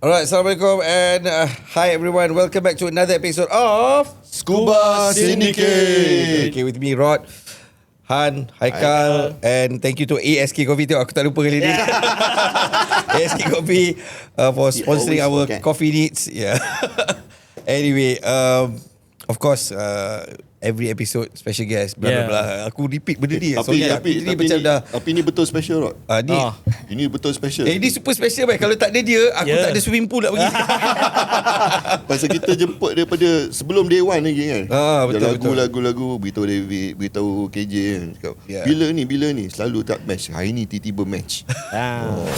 Alright, Assalamualaikum and hi everyone. Welcome back to another episode of Scuba Syndicate. Okay, with me Rod, Han, Haikal, and thank you to ASK Coffee. Tengok aku tak lupa kali ni. ASK Coffee for sponsoring our coffee needs. Yeah. Anyway, of course, every episode special guest, blah blah blah. Aku repeat benda ni. Tapi macam dah. Tapi ni betul special, Rod. Ini betul special. Ini super special baik. Kalau tak ada dia, aku tak ada swimming pool nak pergi. Pasal kita jemput daripada sebelum day one lagi kan. Betul. Lagu-lagu beritahu David, beritahu KJ kan. Cakap, bila ni selalu tak match. Hari ni tiba-tiba match.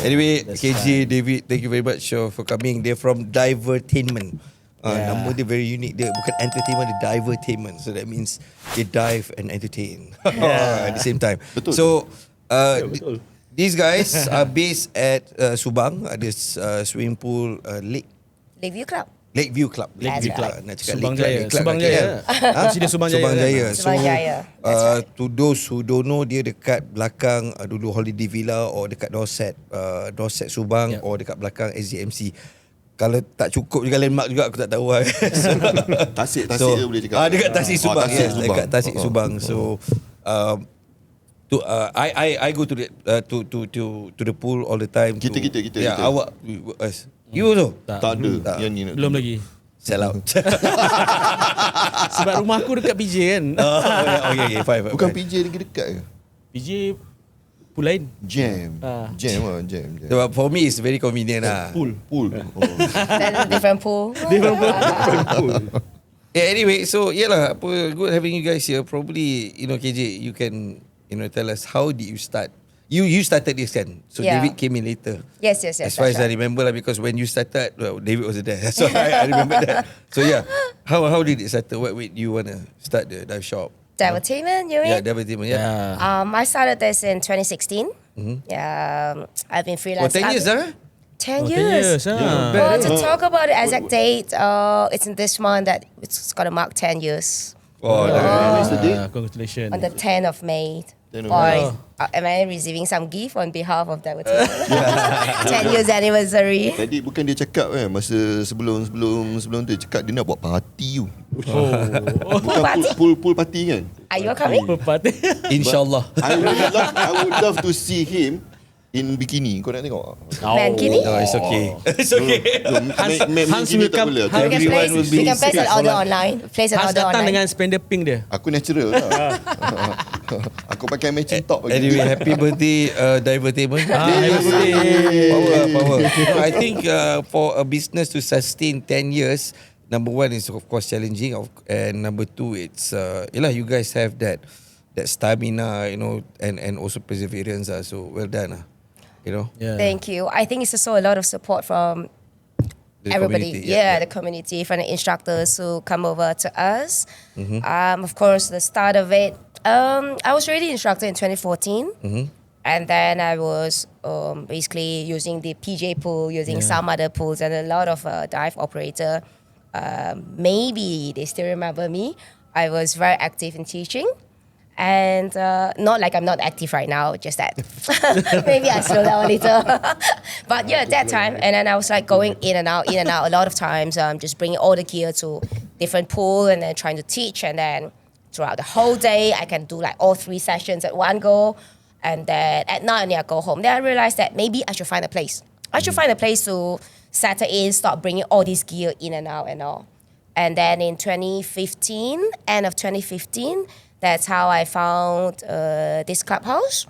Anyway, KJ, David, thank you very much for coming. They're from Divertainment. Nama dia very unique. Dia bukan entertainment, dia divertainment. So that means they dive and entertain at the same time. Betul. So Betul. these guys are based at Subang. Ada swimming pool, Lakeview Club. Lakeview Club. Nak cakap Subang Lake Jaya. Club, Subang Jaya. Sini Subang Jaya. Subang Jaya. Subang Jaya. To those who don't know, dia dekat belakang dulu Holiday Villa or dekat Dorset Subang or dekat belakang SGMC. Kalau tak cukup juga landmark juga aku tak tahu lah. Tasik dia boleh cakap. Dekat Tasik Subang. Tasik Subang. Dekat Tasik Subang. So I go to the pool all the time. Kita. Yeah, awak you also? Tak ada. Yang ni Belum lagi. Sell out. Sebab rumah aku dekat PJ kan. Okay, fine. Bukan PJ lagi dekat ke? PJ pool lain. Jam. Sebab for me it's very convenient lah. Pool. Different pool. Yeah, anyway, so good having you guys here. Probably, KJ, you can, tell us how did you start? You started this kan? So David came in later. Yes. As far as I remember lah, because when you started, David was there. So I remember that. So how did it start? What made you want to start the dive shop? Divertainment, you mean? Yeah, Divertainment, I started this in 2016. I've been freelance. 10 years dah? 10 years. Well, to talk about the exact date, it's in this month that it's going to mark 10 years. Congratulations. On the 10th of May. Am I receiving some gift on behalf of Divertainment? 10 years anniversary. Tadi bukan dia cakap kan, masa sebelum tu dia cakap dia nak buat party tu. Pool party kan. Are you coming? InsyaAllah. I would love to see him in bikini. Kau nak tengok? Mankini? No, it's okay. Hans will come. Everyone will be We can place an order online. Hans datang dengan spender pink dia. Aku natural lah. Aku pakai matching top lagi. Anyway, happy birthday Divertainment. Happy birthday. Power. I think for a business to sustain 10 years, number one is of course challenging, and number two, it's you guys have that stamina, and also perseverance. So well done. Thank you. I think it's also a lot of support from everybody. The community, from the instructors who come over to us. Of course, the start of it, I was already instructor in 2014. And then I was basically using the PJ pool, using some other pools, and a lot of dive operator. Maybe they still remember me. I was very active in teaching. And not like I'm not active right now, just that maybe I slow down a little. But that time, and then I was like going in and out a lot of times, just bringing all the gear to different pool and then trying to teach. And then throughout the whole day, I can do like all 3 sessions at one go. And then at night, I go home. Then I realized that maybe I should find a place. I should find a place to settle in, start bringing all this gear in and out and all. And then in 2015, end of 2015, that's how I found this clubhouse.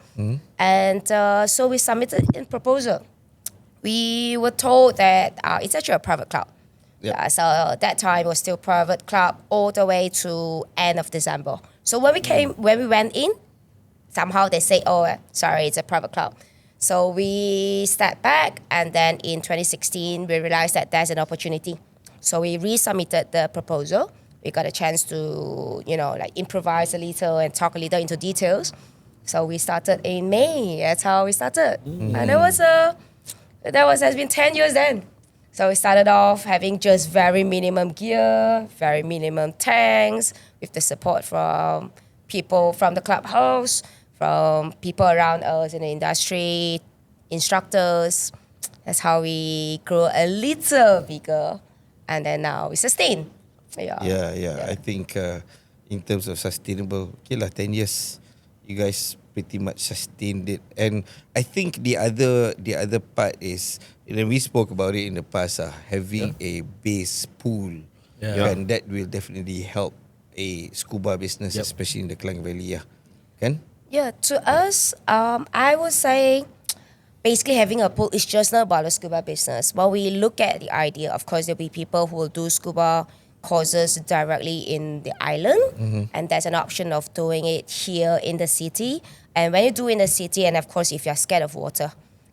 And so we submitted a proposal. We were told that it's actually a private club. So that time was still private club all the way to end of December. So when we went in, somehow they say, sorry, it's a private club. So we stepped back, and then in 2016, we realized that there's an opportunity. So we resubmitted the proposal. We got a chance to, improvise a little and talk a little into details. So we started in May. That's how we started. And has been 10 years then. So we started off having just very minimum gear, very minimum tanks, with the support from people from the clubhouse, from people around us in the industry, instructors. That's how we grow a little bigger, and then now we sustain. Yeah. I think in terms of sustainable, okay lah, 10 years, you guys pretty much sustained it. And I think the other part is, we spoke about it in the past, having a base pool, and that will definitely help a scuba business, especially in the Klang Valley, kan? Yeah, to us, I would say basically having a pool is just not about the scuba business. But we look at the idea, of course, there'll be people who will do scuba courses directly in the island, and there's an option of doing it here in the city. And when you do in the city, and of course if you're scared of water,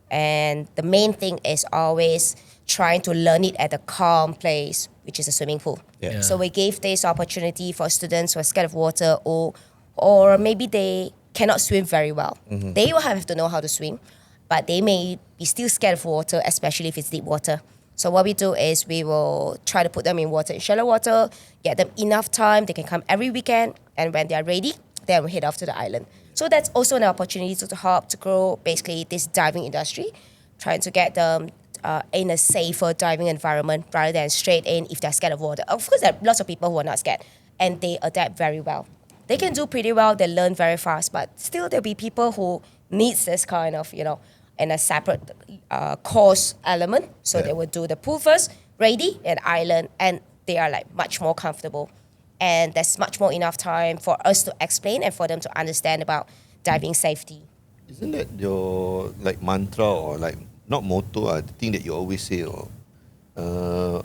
and the main thing is always trying to learn it at a calm place, which is a swimming pool. So we gave this opportunity for students who are scared of water, or maybe they cannot swim very well. They will have to know how to swim, but they may be still scared of water, especially if it's deep water. So what we do is we will try to put them in shallow water, get them enough time. They can come every weekend, and when they are ready, then we head off to the island. So that's also an opportunity to help to grow basically this diving industry, trying to get them in a safer diving environment rather than straight in if they're scared of water. Of course, there are lots of people who are not scared, and they adapt very well. They can do pretty well, they learn very fast, but still there'll be people who needs this kind of, in a separate course element. So they will do the pool first, ready, and island, and they are like much more comfortable. And there's much more enough time for us to explain and for them to understand about diving safety. Isn't that your like mantra or like not motto? The thing that you always say, or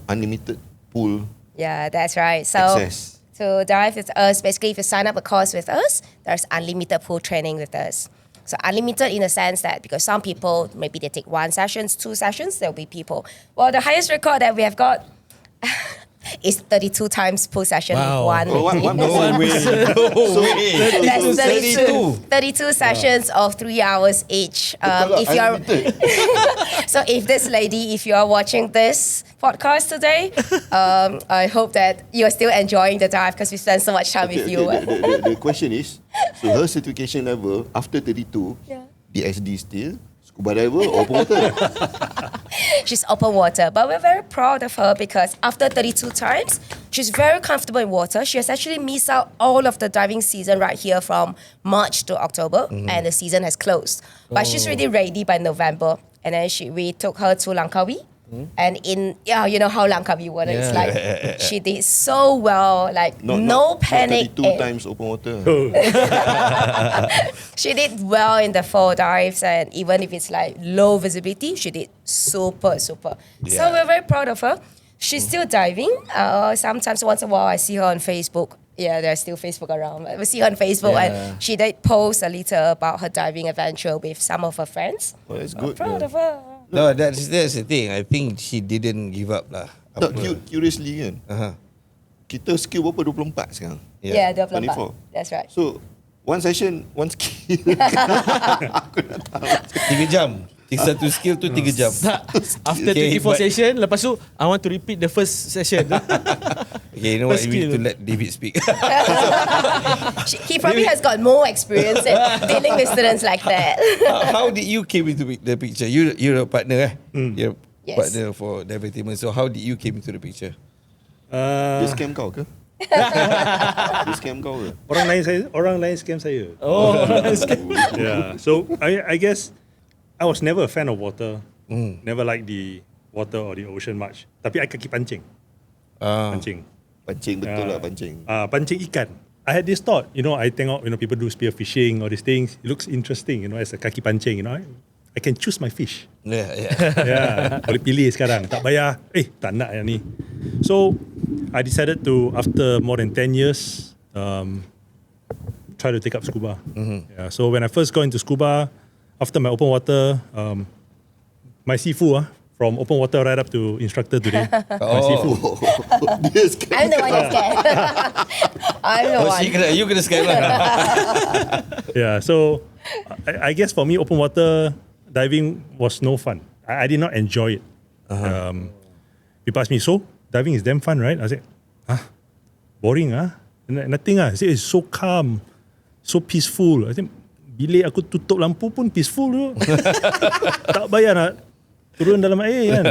unlimited pool. Yeah, that's right. So access. To dive with us, basically, if you sign up a course with us, there's unlimited pool training with us. So unlimited in the sense that because some people, maybe they take 1 session, 2 sessions, there'll be people. Well, the highest record that we have got is 32 times pool session with one. No way. That's 32 sessions of 3 hours each. If you're so if this lady, if you are watching this podcast today, I hope that you're still enjoying the dive because we spend so much time with you. The question is, so her certification level after 32, DSD still scuba diver or open water? She's open water, but we're very proud of her because after 32 times, she's very comfortable in water. She has actually missed out all of the diving season right here from March to October, and the season has closed. But she's really ready by November, and then we took her to Langkawi. And you know how Langkawi water is like. She did so well, like no panic. 32 times open water. She did well in the 4 dives, and even if it's like low visibility, she did super. So we're very proud of her. She's still diving. Sometimes once in a while I see her on Facebook. Yeah, there's still Facebook around. We see her on Facebook, and she did post a little about her diving adventure with some of her friends. Oh, that's good. Proud of her. No, that's the thing. I think she didn't give up lah. Tak, curiously kan, kita skill berapa 24 sekarang? Yeah, 24. 24. That's right. So, one session, one skill. Aku nak tahu. 3 jam. Satu skill tu 3 jam. After 24 session, lepas tu I want to repeat the first session. Okay, you know what? We need to let David speak. He probably has got more experience in dealing with students like that. How did you came into the picture? You're a partner, You're Yes. partner for the entertainment. So how did you came into the picture? Dia scam kau ke? Dia scam kau ke? Orang lain scam saya. Oh, Yeah. So I guess I was never a fan of water. Never liked the water or the ocean much. Tapi I kaki pancing. Pancing. Pancing betul lah, pancing. Pancing ikan. I had this thought, I tengok, people do spear fishing, all these things. It looks interesting, as a kaki pancing, I can choose my fish. Yeah. Boleh pilih sekarang. Tak bayar, tak nak yang ni. So, I decided to, after more than 10 years, try to take up scuba. Yeah, so when I first got into scuba, after my open water, my sifu, from open water right up to instructor today. My sifu. Dia scam. I'm the one that's scared. I'm the one. You kena scam lah. Yeah, so I guess for me, open water diving was no fun. I did not enjoy it. People asked me, so diving is damn fun, right? I said, boring, nothing. I said, it's so calm, so peaceful. I think bilik aku tutup lampu pun peaceful tu. Tak bayar nak turun dalam air kan.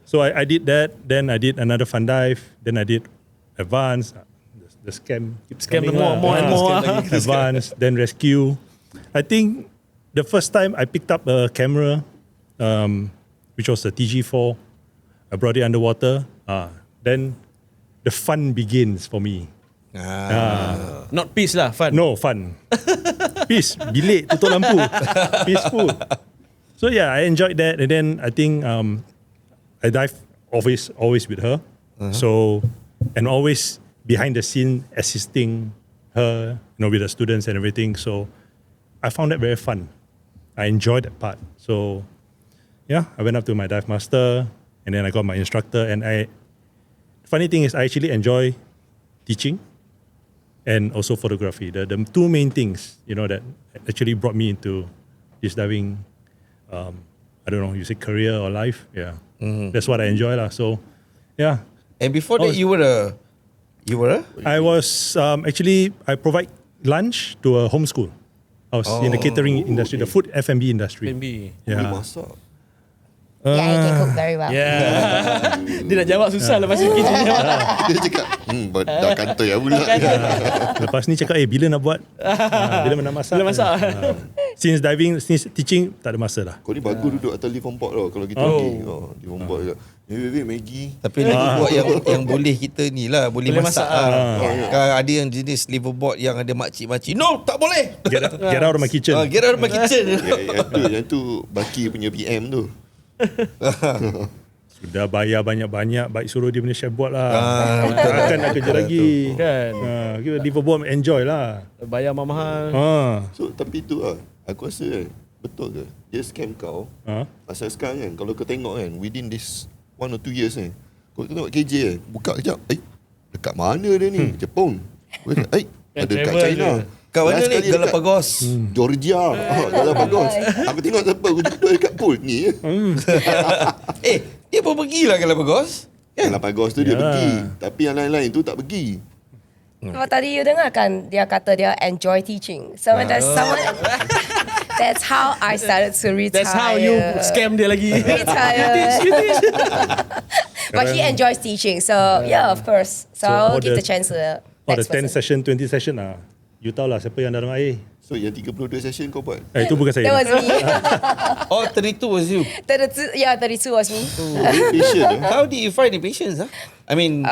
So I did that, then I did another fun dive, then I did advanced, the scam keeps coming more and more. Advanced, then rescue. I think the first time I picked up a camera, which was the TG4, I brought it underwater. Then the fun begins for me. Not peace lah, fun. No, fun. Peace, bilik, tutup lampu. Peaceful. So yeah, I enjoyed that. And then I think I dive always with her. So, and always behind the scene assisting her, with the students and everything. So I found that very fun. I enjoyed that part. So yeah, I went up to my dive master and then I got my instructor. And funny thing is I actually enjoy teaching and also photography. The two main things, that actually brought me into this diving, I don't know, you say career or life. Yeah. That's what I enjoy lah. So yeah. And before that, you were a? I was actually, I provide lunch to a homeschool. I was in the catering industry, the food F&B industry. F&B. Boleh Yeah. masak. Yeah, he can cook very well. Yeah. Dia nak jawab susah lepas ni. Dia cakap, dah kantor ya pula. Lepas ni cakap, bila nak buat? Bila nak masak? Bila masak. Since teaching, tak ada masa lah. Kau ni bagus duduk atas lift board tau. Kalau kita pergi, lift board je. Maggi. Tapi lagi buat yang boleh kita ni lah, boleh masak. Ada yang jenis liveaboard yang ada makcik-makcik. No, tak boleh. Get out of my kitchen. Get out of my kitchen. Yang tu Baki punya PM tu. Sudah bayar banyak-banyak, baik suruh dia punya chef buat lah. Takkan nak kerja lagi. Kan. Kita liveaboard enjoy lah. Bayar mahal. So tapi tu aku rasa betul ke dia scam kau. Pasal sekarang kan, kalau kau tengok kan, within this 1 or 2 years kan, kau tengok KJ buka kejap, dekat mana dia ni? Jepun. Ada dekat China. Kat mana ni? Galapagos. Georgia. Galapagos. Aku tengok siapa, aku duduk dekat pool ni. Dia pun pergilah Galapagos. Galapagos tu dia pergi, tapi yang lain-lain tu tak pergi. Kalau tadi you dengar kan, dia kata dia enjoy teaching. So when there's someone, that's how I started to retire. That's how you scam dia lagi. Retire. But he enjoys teaching, so yeah, of course. So I'll give the chance to the the next 10 person. session, 20 session you tahu lah siapa yang dalam air. So yang 32 session kau buat? Itu bukan saya. That was me. 32 was you. 32 was me. Patient. How did you find the patience? I mean,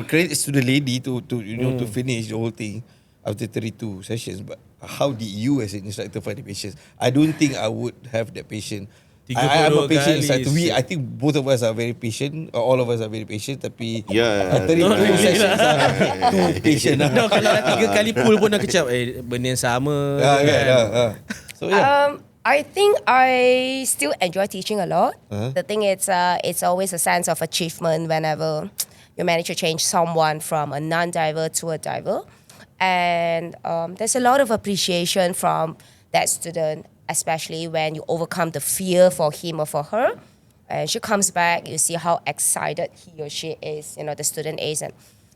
credit to the lady to finish the whole thing after 32 sessions. But how did you as an instructor find the patience? I don't think I would have that patience. I'm a patient instructor. I think both of us are very patient. All of us are very patient. Tapi 32 sessions too patient. No, kalau dah 3 kali pull pun dah kecap. Benda yang sama. So yeah. I think I still enjoy teaching a lot. The thing is, it's always a sense of achievement whenever you manage to change someone from a non-diver to a diver. And there's a lot of appreciation from that student, especially when you overcome the fear for him or for her. And she comes back, you see how excited he or she is, the student is, and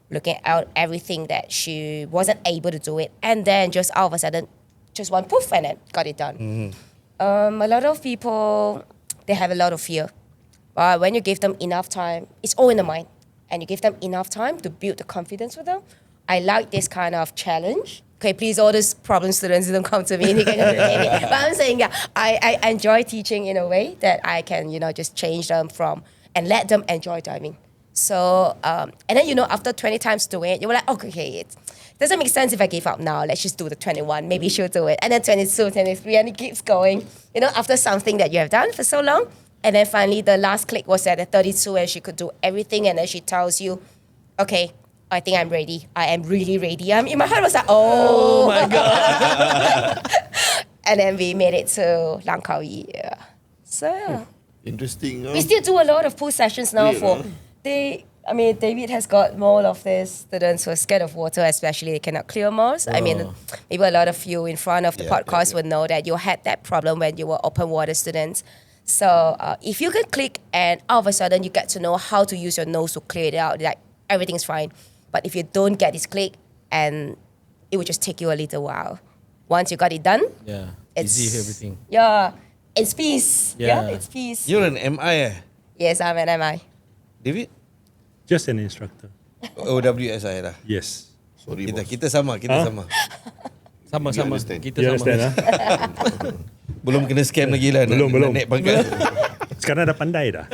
looking out everything that she wasn't able to do it. And then just all of a sudden, just one poof and then got it done. A lot of people, they have a lot of fear. But when you give them enough time, it's all in the mind. And you give them enough time to build the confidence with them. I like this kind of challenge. Okay, please, all these problem students don't come to me. But I'm saying, I enjoy teaching in a way that I can, just change them from and let them enjoy diving. So, and then, after 20 times doing it, you were like, okay, it doesn't make sense if I give up now. Let's just do the 21. Maybe she'll do it. And then 22, 23, and it keeps going. After something that you have done for so long. And then finally, the last click was at the 32, and she could do everything. And then she tells you, okay, I think I'm ready. I am really ready. In my heart was like, oh my God. And then we made it to Langkawi. Yeah. So yeah. Interesting. We still do a lot of pool sessions now David has got more of these students who are scared of water, especially they cannot clear most. I mean, maybe a lot of you in front of the podcast would know that you had that problem when you were open water students. So if you can click and all of a sudden you get to know how to use your nose to clear it out, like everything's fine. But if you don't get this click, and it will just take you a little while. Once you got it done, it's easy everything. Yeah, It's peace. Yeah. Yeah, it's peace. You're an MI Yes, I'm an MI. David? Just an instructor. OWSI lah. Yes. Sorry, boss. Kita sama, kita sama. Sama-sama. understand. Kita You sama. understand? Belum kena scam lagi lah. Belum. Naik pangkat. Sekarang dah pandai dah.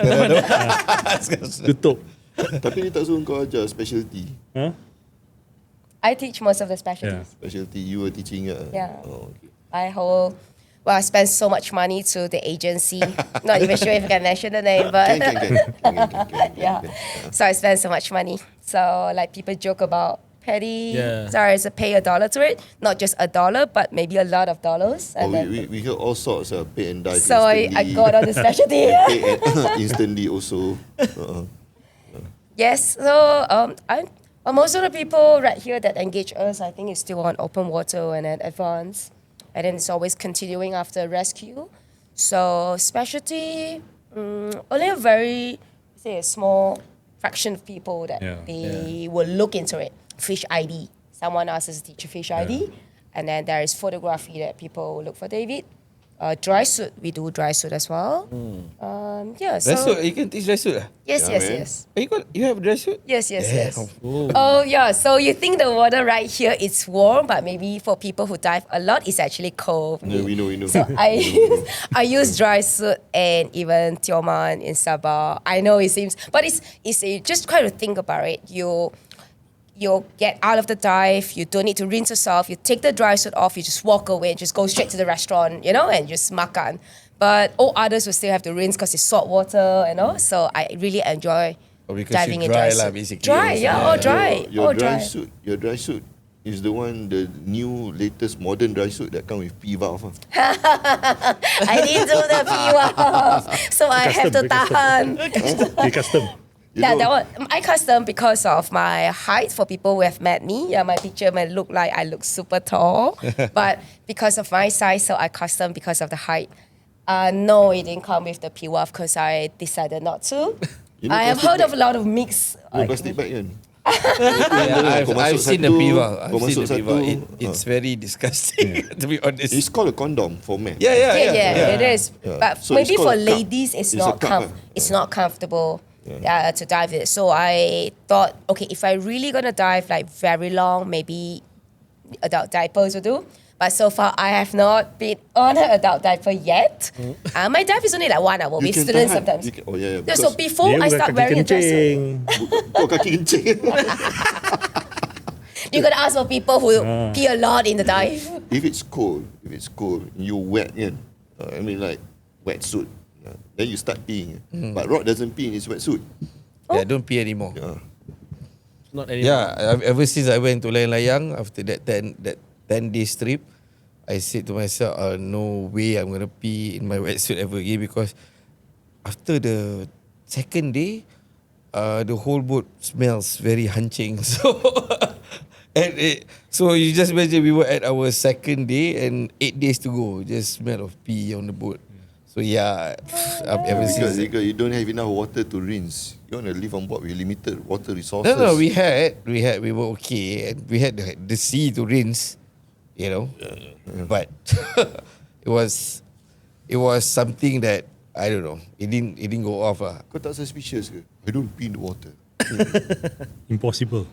Tutup. Tapi dia tak suruh kau ajar specialty. Huh? I teach most of the specialties. Specialty you were teaching. Yeah. Oh, okay. I spent so much money to the agency. Not even sure if I can mention the name, but Can. yeah. So I spent so much money. So like people joke about petty. Yeah. Sorry, to pay $1 to it, not just $1, but maybe a lot of dollars. Oh, And then, we heard all sorts of pay and die. so I got on the specialty. and pay and instantly also. Yes. So most of the people right here that engage us, I think, is still on open water and then advanced, and then it's always continuing after rescue. So specialty, only a small fraction of people that they will look into it. Fish ID. Someone asks us to teach a fish ID, and then there is photography that people look for David. Dry suit, we do dry suit as well. Yeah. Dress So suit, you can teach dress suit lah. yes. You have dress suit? Yes. Oh. Oh yeah, so you think the water right here is warm, but maybe for people who dive a lot, it's actually cold. No, we know. So I use dry suit and even Tioman in Sabah. I know it seems, but it's just try to think about it. You get out of the dive, you don't need to rinse yourself, you take the dry suit off, you just walk away, just go straight to the restaurant, and just makan. But all others will still have to rinse because it's salt water, so I really enjoy Because diving you in dry dry lah, suit. basically. Dry, dry. Your dry. dry suit is the one, the new latest modern dry suit that come with P valve. I didn't do the PWAF, so I have to tahan. Be custom. That one I custom because of my height. For people who have met me, my picture may look like I look super tall, but because of my size, so I custom because of the height. No, it didn't come with the PWAF because I decided not to. I have heard of a lot of mix. Plastic bag kan? I've seen the piva. Kau masuk satu. It's very disgusting, to be honest. It's called a condom for men. Yeah. It is. Yeah. But So maybe it's for called a cup. ladies, it's It's a not cup, it's not comfortable to dive it. So I thought, okay, if I really gonna dive like very long, maybe adult diapers will do. But so far, I have not been on an adult diaper yet. My dive is only like 1 hour with can students tahan. sometimes. Oh yeah. Yeah, so before I start wearing a dress suit, Kau kaki kencing. you gotta ask for people who pee a lot in the dive. If it's cold, you wet kan. I mean like wetsuit. Then you start peeing. But Rod doesn't pee in his wetsuit. Yeah, don't pee anymore. Not anymore. Yeah, ever since I went to layang-layang after that 10-day trip, I said to myself, no way I'm gonna pee in my wetsuit ever again, because after the second day, the whole boat smells very hancing. So you just imagine we were at our second day and 8 days to go, just smell of pee on the boat. So yeah, ever since. Because you don't have enough water to rinse. You want to live on board with limited water resources. No, we were okay, and we had the sea to rinse, but it was something that I don't know. It didn't go off. Kau tak suspicious ke? I don't pee in the water. Impossible.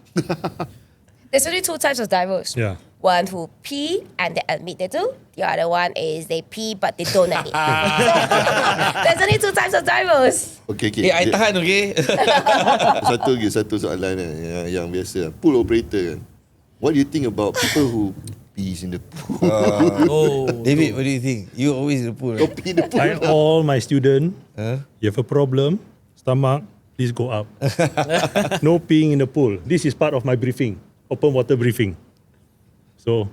There's only 2 types of divers. Yeah. One who pee and they admit they do. The other one is they pee but they don't admit. There's only 2 types of divers. Okay. I tahan, okay? Satu soalan yang biasa. Pool operator kan. What do you think about people who pees in the pool? David, what do you think? You always in the pool. Kau pee in the pool. I all my student, you have a problem, stomach, please go up. No peeing in the pool. This is part of my briefing, open water briefing. So,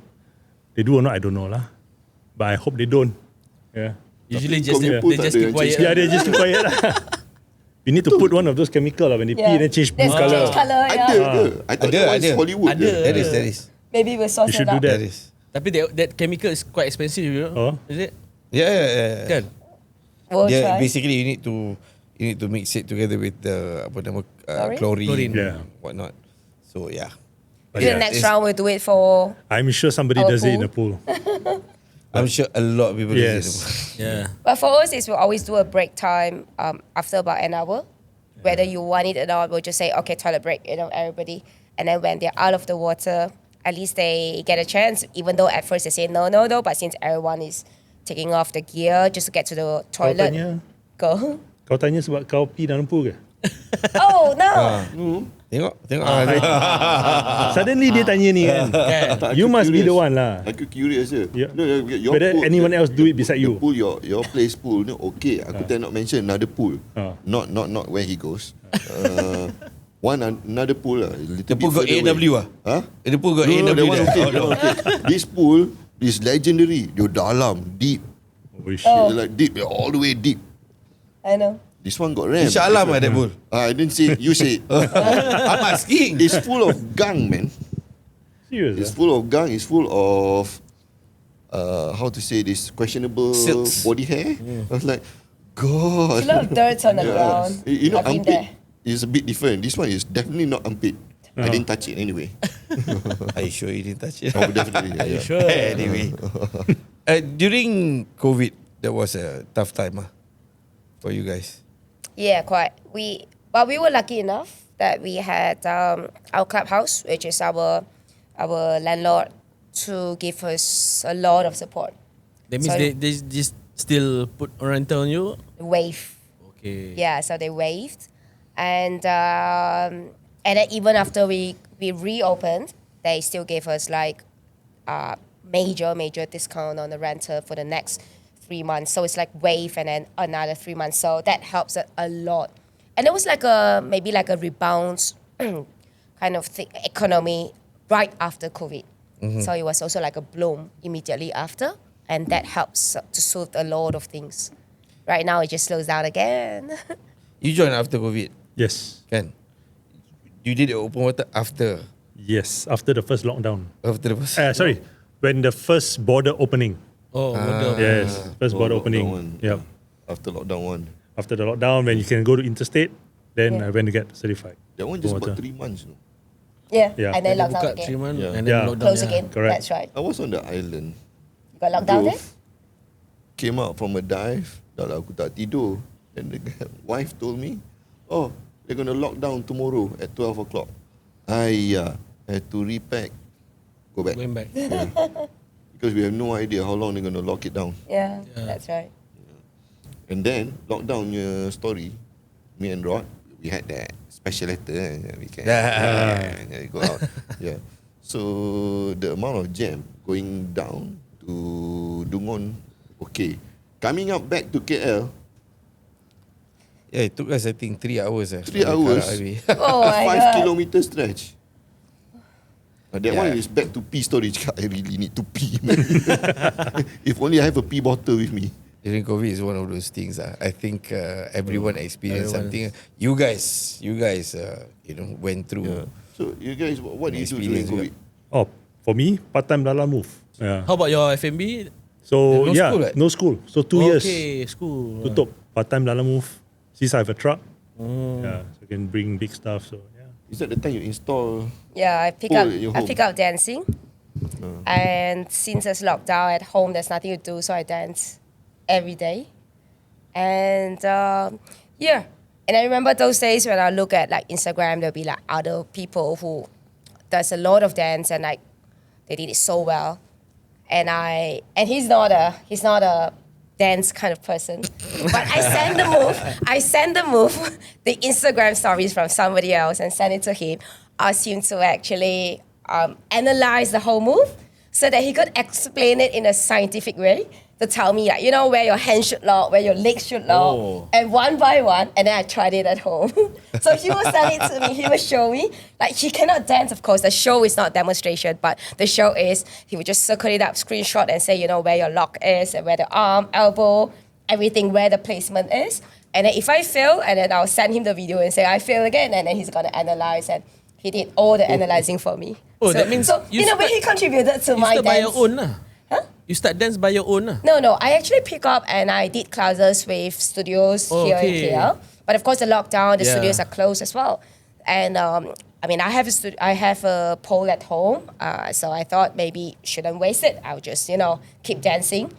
they do or not, I don't know lah. But I hope they don't. Yeah. Usually Tapi kau punya they pool just tak ada keep yang quiet. change Yeah, they just keep quiet lah. You need to put one of those chemical lah when they pee, then change blue There's color. change colour, Ada yeah. ke? I thought that Ada. was Hollywood. Ada. ke? That is. Maybe we'll source You should it do out. that. That is. Tapi that chemical is quite expensive, you know? Oh. Is it? Yeah. Kan? We'll Yeah, try. basically you need to mix it together with the chlorine, Chlorine. Yeah. whatnot. So yeah. But The yeah, next round we'll do it for. I'm sure somebody Our does it in the pool. I'm sure a lot of people visit Yes. the pool. Yeah. But for us, is we'll always do a break time after about an hour. Whether you want it or not, we'll just say, okay, toilet break, everybody. And then when they're out of the water, at least they get a chance, even though at first they say no. But since everyone is taking off the gear just to get to the toilet, go. Kau tanya sebab kau pi dalam pool ke? Oh, no. Tengok. Suddenly dia tanya ni kan. You must be the one lah. Aku curious je. Yeah. No, your Whether pool, anyone else do it beside the you. pool, your place pool, no, okay. Aku tell not mention another pool. Not where he goes. Another pool lah. The pool got AW ah? Huh? The pool got No, AW that one there. okay. That one okay. This pool is legendary. Dia dalam, deep. Oh shit. Oh. Like deep, all the way deep. I know. This one got ramp. Insya Allah that pool. I didn't say it. You say it. I'm asking. It's full of gang, man. Serious It's ah? full of gang. It's full of how to say this, questionable Silks. body hair. I was like, God. A lot of dirt on the ground. You know, I've been armpit there. is a bit different. This one is definitely not armpit. I didn't touch it anyway. Are you sure you didn't touch it? Oh, definitely. Are you Yeah. sure? Anyway. During COVID, that was a tough time for you guys. Yeah, quite. We were lucky enough that we had our clubhouse, which is our landlord, to give us a lot of support. That means Sorry. they just still put a rental on you? Wave. Okay. Yeah, so they waived. And then even after we reopened, they still gave us like major discount on the rental for the next 3 months. So it's like wave and then another 3 months. So that helps a lot. And it was like maybe like a rebound kind of economy right after COVID. So it was also like a bloom immediately after. And that helps to soothe a lot of things. Right now it just slows down again. You joined after COVID, Yes. kan? You did open water after After the first lockdown. the first. Sorry, when the first border opening. Oh, wonder. Yes, first border Lockdown opening. one. Yep. After lockdown one. After the lockdown, when you can go to interstate, then Yeah. I went to get certified. That one just Water. about 3 months. No? Yeah. Yeah. And then Then lockdown buka again. 3 months Yeah. and then Yeah. lockdown. Close again. Correct. That's right. I was on the island. You got locked down there? Came out from a dive. Dah lah aku tak tidur. And the wife told me, oh, they're going to lock down tomorrow at 12 o'clock. I had to repack. Go back. Going back. Because we have no idea how long they're going to lock it down. Yeah, Yeah. that's right. And then, lockdown story, me and Rod, we had that special letter. We can go out. Yeah. So, the amount of jam going down to Dungon, okay. Coming up back to KL, Yeah, it took us I think 3 hours. 3 hours. Oh my 5 God. kilometer stretch. That Yeah. one is back to pee storage. I really need to pee, man. If only I have a pee bottle with me. During COVID is one of those things. I think everyone experienced something. You guys, went through. Yeah. So, you guys, what do you do during Experience COVID? Oh, for me, part-time Lala move. Yeah. How about your FMB? So No yeah, school, right? no school. So 2 years. Okay, school. Tutup. Part-time Lala move. Since I have a truck, yeah, so I can bring big stuff. So yeah. Is that the time you install? Yeah, I pick Oh, up at your I home. pick up dancing. And since it's locked down at home, there's nothing to do, so I dance every day. And yeah. And I remember those days when I look at like Instagram, there'll be like other people who does a lot of dance and like they did it so well. And he's not a dance kind of person. But I send the move, the Instagram stories from somebody else and send it to him, ask him to actually analyze the whole move so that he could explain it in a scientific way to tell me, like, where your hands should lock, where your legs should lock, and one by one, and then I tried it at home. So he will send it to me, he will show me. Like, he cannot dance, of course, the show is not demonstration, but the show is, he would just circle it up, screenshot, and say, where your lock is, and where the arm, elbow, everything, where the placement is. And then if I fail, and then I'll send him the video and say, I fail again, and then he's gonna analyze, and he did all the analyzing for me. Oh, that means so you in a way, start- he contributed to You my start dance. by your own lah. Huh? You start dance by your own lah. No, I actually pick up and I did classes with studios here in Okay. KL. But of course, the lockdown, the Yeah. studios are closed as well. And I mean, I have a pole at home, so I thought maybe shouldn't waste it. I'll just, keep dancing.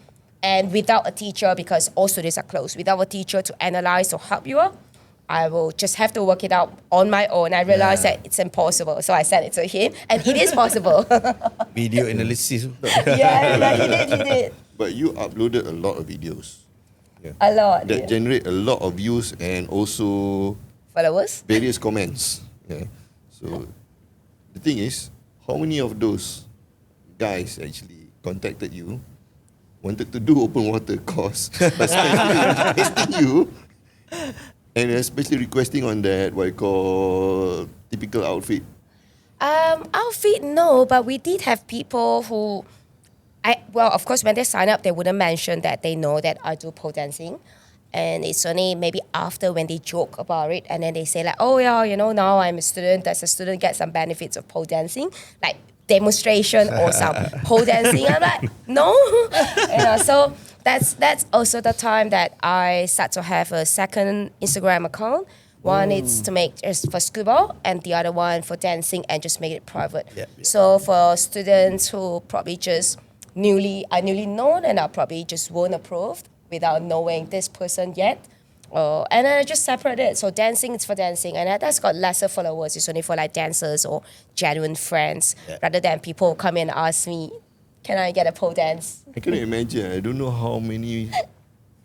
And without a teacher, because all studios are closed, without a teacher to analyze or help you out, I will just have to work it out on my own. I realized that it's impossible. So I sent it to him, and it is possible. Video analysis. Yeah, he did. But you uploaded a lot of videos. Yeah. A lot. That generate a lot of views and also Followers? various comments. Yeah. So the thing is, how many of those guys actually contacted you, wanted to do open water course, especially requesting you, and especially requesting on that what you call typical outfit? Outfit, no, but we did have people who, of course, when they sign up, they wouldn't mention that they know that I do pole dancing. And it's only maybe after when they joke about it, and then they say like, oh yeah, now I'm a student, as a student get some benefits of pole dancing, like demonstration or some pole dancing. I'm like, no. So that's also the time that I start to have a second Instagram account. One is to make just for scuba, and the other one for dancing, and just make it private. Yeah. So for students who probably just newly known and are probably just won't approved without knowing this person yet. And then I just separate it. So dancing is for dancing, and that's got lesser followers. It's only for like dancers or genuine friends, rather than people who come in and ask me, can I get a pole dance? I cannot imagine. I don't know how many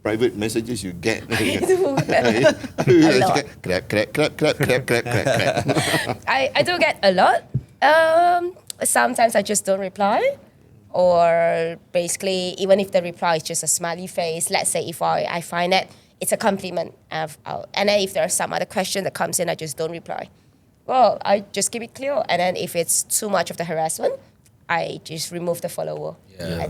private messages you get. I do. A lot. Clap. I do get a lot. Sometimes I just don't reply. Or basically, even if the reply is just a smiley face, let's say if I find that it's a compliment, and then if there's some other question that comes in, I just don't reply. Well, I just keep it clear. And then if it's too much of the harassment, I just remove the follower. Yeah.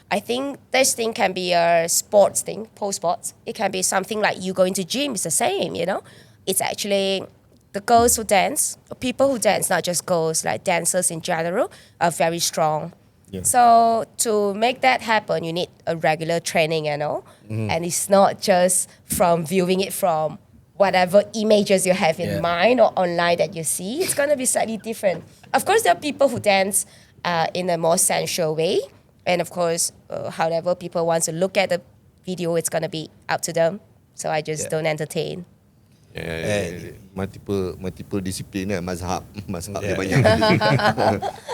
I think this thing can be a sports thing, pole sports. It can be something like you going to gym, it's the same, It's actually the girls who dance, or people who dance, not just girls, like dancers in general, are very strong. Yeah. So to make that happen, you need a regular training, and it's not just from viewing it from whatever images you have in mind or online that you see. It's going to be slightly different. Of course, there are people who dance in a more sensual way, and of course, however people want to look at the video, it's going to be up to them. So I just don't entertain. Multiple disiplin kan, mazhab dia banyak.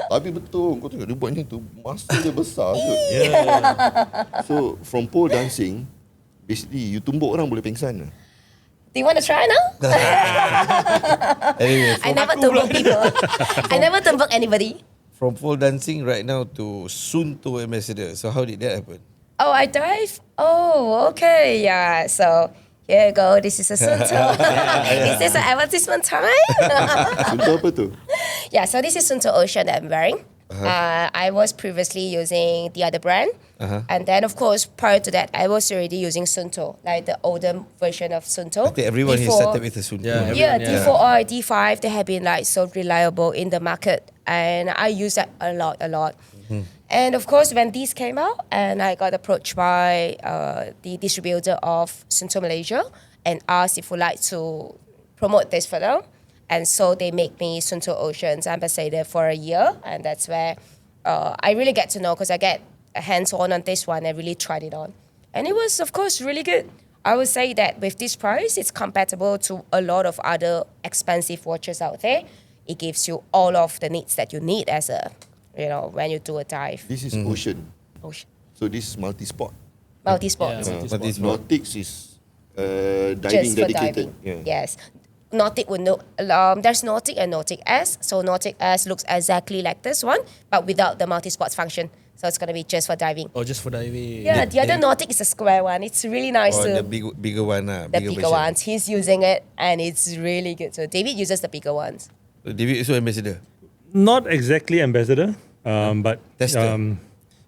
Tapi betul kau tengok dia buat macam tu, masa dia besar kot. So from pole dancing, basically you tumbuk orang boleh pengsan. Do you want to try now? Anyway, I never tumbuk people. I never tumbuk anybody. from pole dancing right now to soon to ambassador. So how did that happen? Oh, I dive? Oh, okay, yeah. So here you go. This is a Sunto. Is this an advertisement time? Sunto apa tu? Yeah, so this is Sunto Ocean that I'm wearing. I was previously using the other brand. And then, of course, prior to that, I was already using Sunto, like the older version of Sunto. I think everyone here started with a Sunto. Yeah, D4R, D5, they have been like so reliable in the market. And I use that a lot. And of course, when these came out, and I got approached by the distributor of Sunto Malaysia and asked if we'd like to promote this for them. And so they make me Sunto Ocean's ambassador for a year. And that's where I really get to know, because I get hands-on on this one. I really tried it on. And it was, of course, really good. I would say that with this price, it's compatible to a lot of other expensive watches out there. It gives you all of the needs that you need as a, when you do a dive. This is Ocean. So this is multi-sport. Multi-sport. Nautics is diving Just for dedicated. diving. Yes. Nautic would know. There's Nautic and Nautic S. So Nautic S looks exactly like this one, but without the multi-sports function. So it's gonna be just for diving. Oh, just for diving. Yeah, the other Nautic is a square one. It's really nice too. The bigger one. The bigger ones. He's using it, and it's really good. So David uses the bigger ones. David is also ambassador. Not exactly ambassador, but Tester.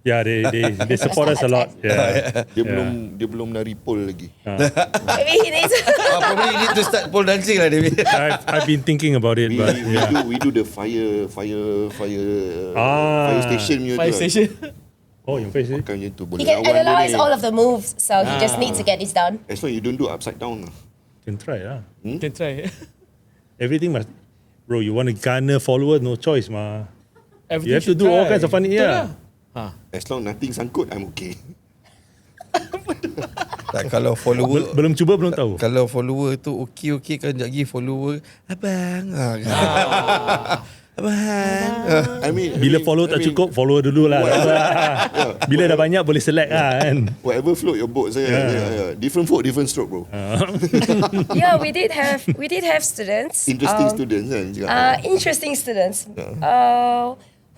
yeah, they support us a lot. Yeah. Dia belum nari pole lagi. Maybe he needs. Probably you need to start pole dancing lah, David. I've been thinking about it, but yeah. We do the fire station punya Fire tu. station. Oh, yang face Bukan macam tu, boleh He can lawan dia analyze ni. all of the moves, so he just needs to get this done. As long you don't do upside down. can try lah. Can try. Everything must bro, you want to garner followers, no choice, ma. Everything You have to should do all try. kinds of funny, Betul yeah. lah. As long nothing sangkut, I'm okay. Tak, kalau follower Belum cuba, belum tahu. kalau follower tu okey kan sekejap lagi follower abang. Abang. I mean, Bila follow tak cukup, follow dulu lah. Bila dah banyak, boleh select lah kan. Whatever float your boat, saya. Yeah. Different folk, different stroke, bro. Yeah, we did have students. Interesting students kan. cakap. Interesting students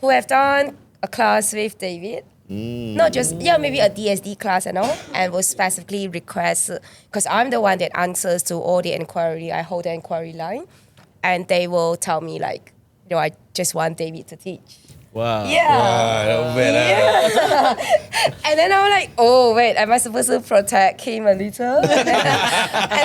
who have done a class with David. Not just, maybe a DSD class and all, and will specifically request, because I'm the one that answers to all the inquiry. I hold the inquiry line, and they will tell me like, I just want David to teach. Wow. Yeah. Not bad. And then I'm like, oh wait, am I supposed to protect him a little? And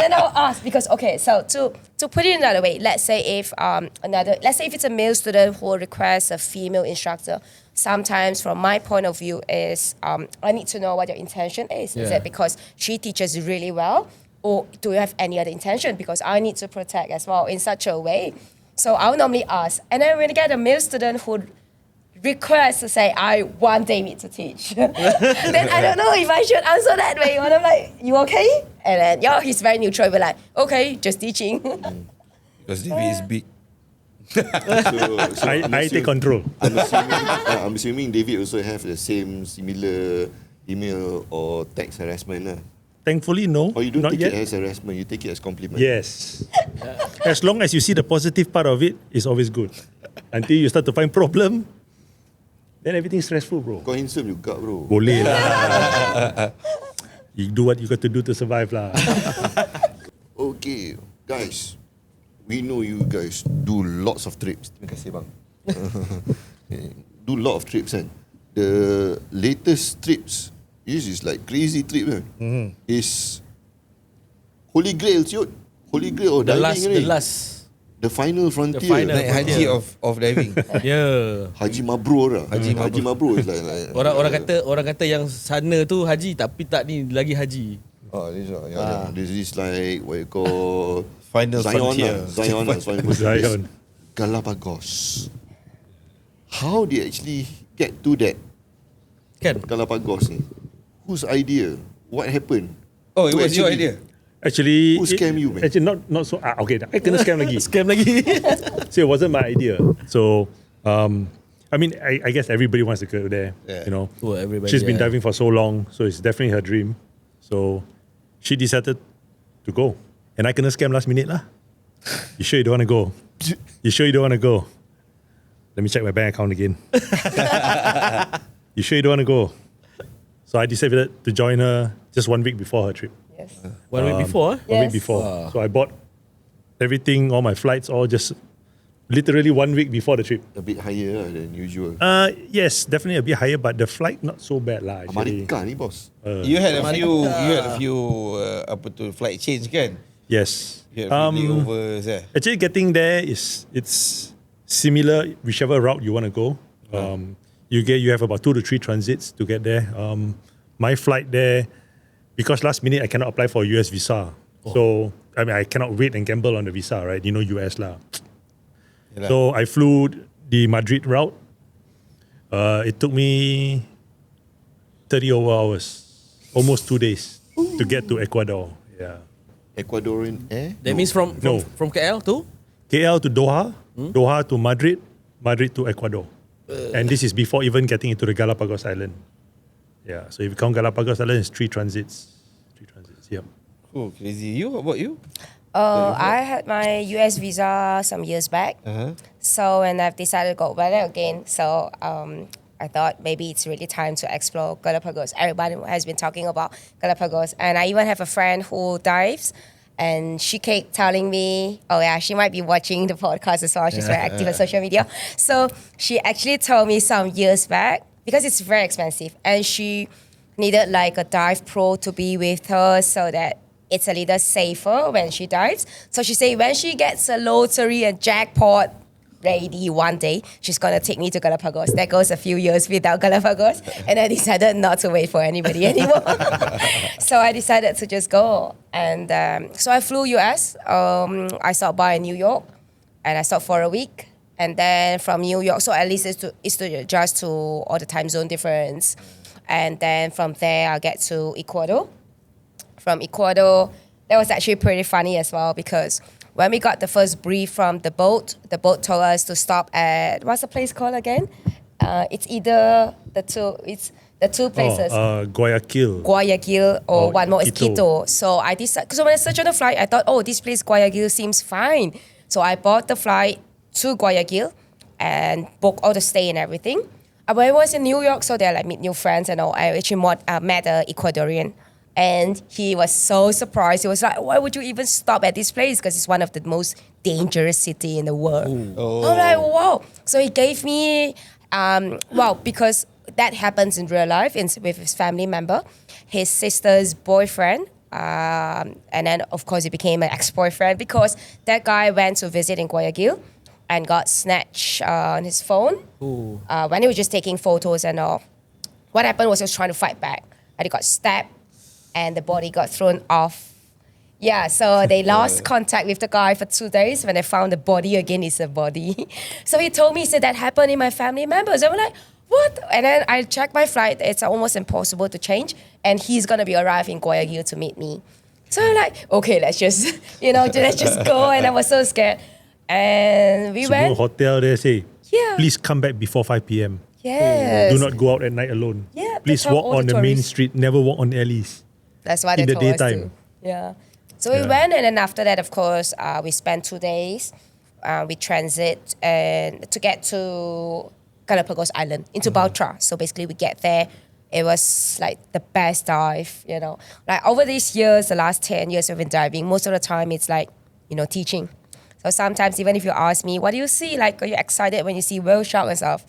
then I'll ask, because okay, so to put it another way, let's say if it's a male student who requests a female instructor, sometimes from my point of view is I need to know what your intention is. Is Yeah. it because she teaches really well, or do you have any other intention? Because I need to protect as well in such a way. So I'll normally ask, and then when I get a male student who request to say, I want David to teach. Then I don't know if I should answer that way. And I'm like, you okay? And then, he's very neutral. We're like, okay, just teaching. Because David is big. So I take control. I'm assuming David also have the same similar email or text harassment lah. Thankfully, no. Or you don't not take yet. it as harassment, you take it as compliment. Yes. As long as you see the positive part of it, it's always good. Until you start to find problem, then everything's stressful, bro. Kau handsome juga, bro. Boleh lah. You do what you got to do to survive lah. Okay, guys. We know you guys do lots of trips. Terima kasih, bang. Do lot of trips kan. The latest trips, this is like crazy trip kan. Is Holy Grail, siut. Holy Grail or diving ni. The final frontier. final Naik haji of diving. Yeah. Haji Mabrur lah. Haji Haji Mabrur is like Orang kata yang sana tu haji, tapi tak ni lagi haji. this is like what you call Final Zion frontier. lah. Zion lah. Zion. Galapagos. How they actually get to that Kan? Galapagos ni? Whose idea? What happened? Oh, it Who was your actually- idea? Actually, Who scam you, man? Actually, not so. Okay, I kena scam lagi. Scam lagi. So it wasn't my idea. So, I mean, I guess everybody wants to go there. Yeah. You know, Oh, everybody, she's been yeah. diving for so long, so it's definitely her dream. So, she decided to go, and I kena scam last minute lah. You sure you don't want to go? You sure you don't want to go? Let me check my bank account again. You sure you don't want to go? So I decided to join her just 1 week before her trip. Yes. 1 week before. 1 week Yes. before. So I bought everything, all my flights, all just literally 1 week before the trip. A bit higher than usual. Yes, definitely a bit higher, but the flight not so bad lah. Actually. Amerika ni, bos. You had a few flight change kan? Yes. You had a few layovers Actually, getting there it's similar whichever route you want to go. You have about 2 to 3 transits to get there. My flight there, because last minute I cannot apply for US visa. So I mean I cannot wait and gamble on the visa, right? You know US lah. Yalah. So I flew the Madrid route. It took me 30 over hours, almost 2 days to get to Ecuador. Yeah. Ecuadorian air? That means from KL to? KL to Doha, Doha to Madrid, Madrid to Ecuador. And this is before even getting into the Galapagos Island. Yeah, so if you count Galapagos Island, it's 3 transits. 3 transits, yep. Oh, crazy. You? How about you? I had my US visa some years back. So, and I've decided to go back there again. So, I thought maybe it's really time to explore Galapagos. Everybody has been talking about Galapagos. And I even have a friend who dives. And she kept telling me, oh yeah, she might be watching the podcast as well. She's very active on social media. So she actually told me some years back, because it's very expensive, and she needed like a dive pro to be with her so that it's a little safer when she dives. So she said when she gets a lottery, a jackpot ready one day, she's gonna take me to Galapagos. That goes a few years without Galapagos, and I decided not to wait for anybody anymore. So I decided to just go, and so I flew US. I stopped by in New York, and I stopped for a week. And then from New York, so at least it's to adjust to all the time zone difference. And then from there, I'll get to Ecuador. From Ecuador, that was actually pretty funny as well because when we got the first brief from the boat told us to stop at, what's the place called again? It's either the two places. Guayaquil or one more is Quito. So I decided, because when I searched on the flight, I thought, oh, this place Guayaquil seems fine. So I bought the flight to Guayaquil and booked all the stay and everything. When I was in New York, so there, like, meet new friends and all. I actually met an Ecuadorian. And he was so surprised. He was like, why would you even stop at this place? Because it's one of the most dangerous city in the world. Oh. I'm like, wow. So he gave me, because that happens in real life with his family member, his sister's boyfriend. And then, of course, he became an ex-boyfriend because that guy went to visit in Guayaquil and got snatched on his phone when he was just taking photos and all. What happened was he was trying to fight back and he got stabbed and the body got thrown off. Yeah, so they lost contact with the guy for 2 days. When they found the body again, it's a body. So he told me, he said, that happened in my family members. I was like, what? And then I checked my flight. It's almost impossible to change. And he's going to be arriving in Guayaquil to meet me. So I'm like, okay, let's just go. And I was so scared. And we went. Hotel there say, yeah, please come back before 5 p.m. Yes. Do not go out at night alone. Yeah, please walk on the main street. Never walk on alleys. That's why they told us to. Yeah. So we went, and then after that, of course, we spent 2 days. We transit and to get to Galapagos Island into Baltra. So basically, we get there. It was like the best dive, Like over these years, the last 10 years we've been diving, most of the time it's like, teaching. So sometimes even if you ask me, what do you see? Like, are you excited when you see whale shark and stuff?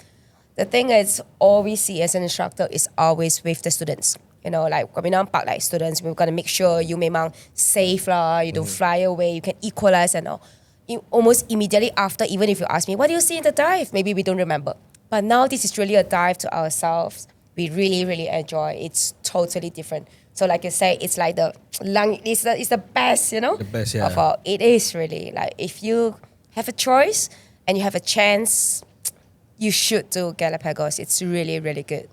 The thing is, all we see as an instructor is always with the students. Like kami nampak like students, we've got to make sure you memang safe lah, you don't fly away, you can equalize and all. Almost immediately after, even if you ask me, what do you see in the dive? Maybe we don't remember. But now this is really a dive to ourselves. We really, really enjoy. It's totally different. So like you say, it's like it's the best, The best, yeah. Of all. It is really. Like if you have a choice and you have a chance, you should do Galapagos. It's really, really good.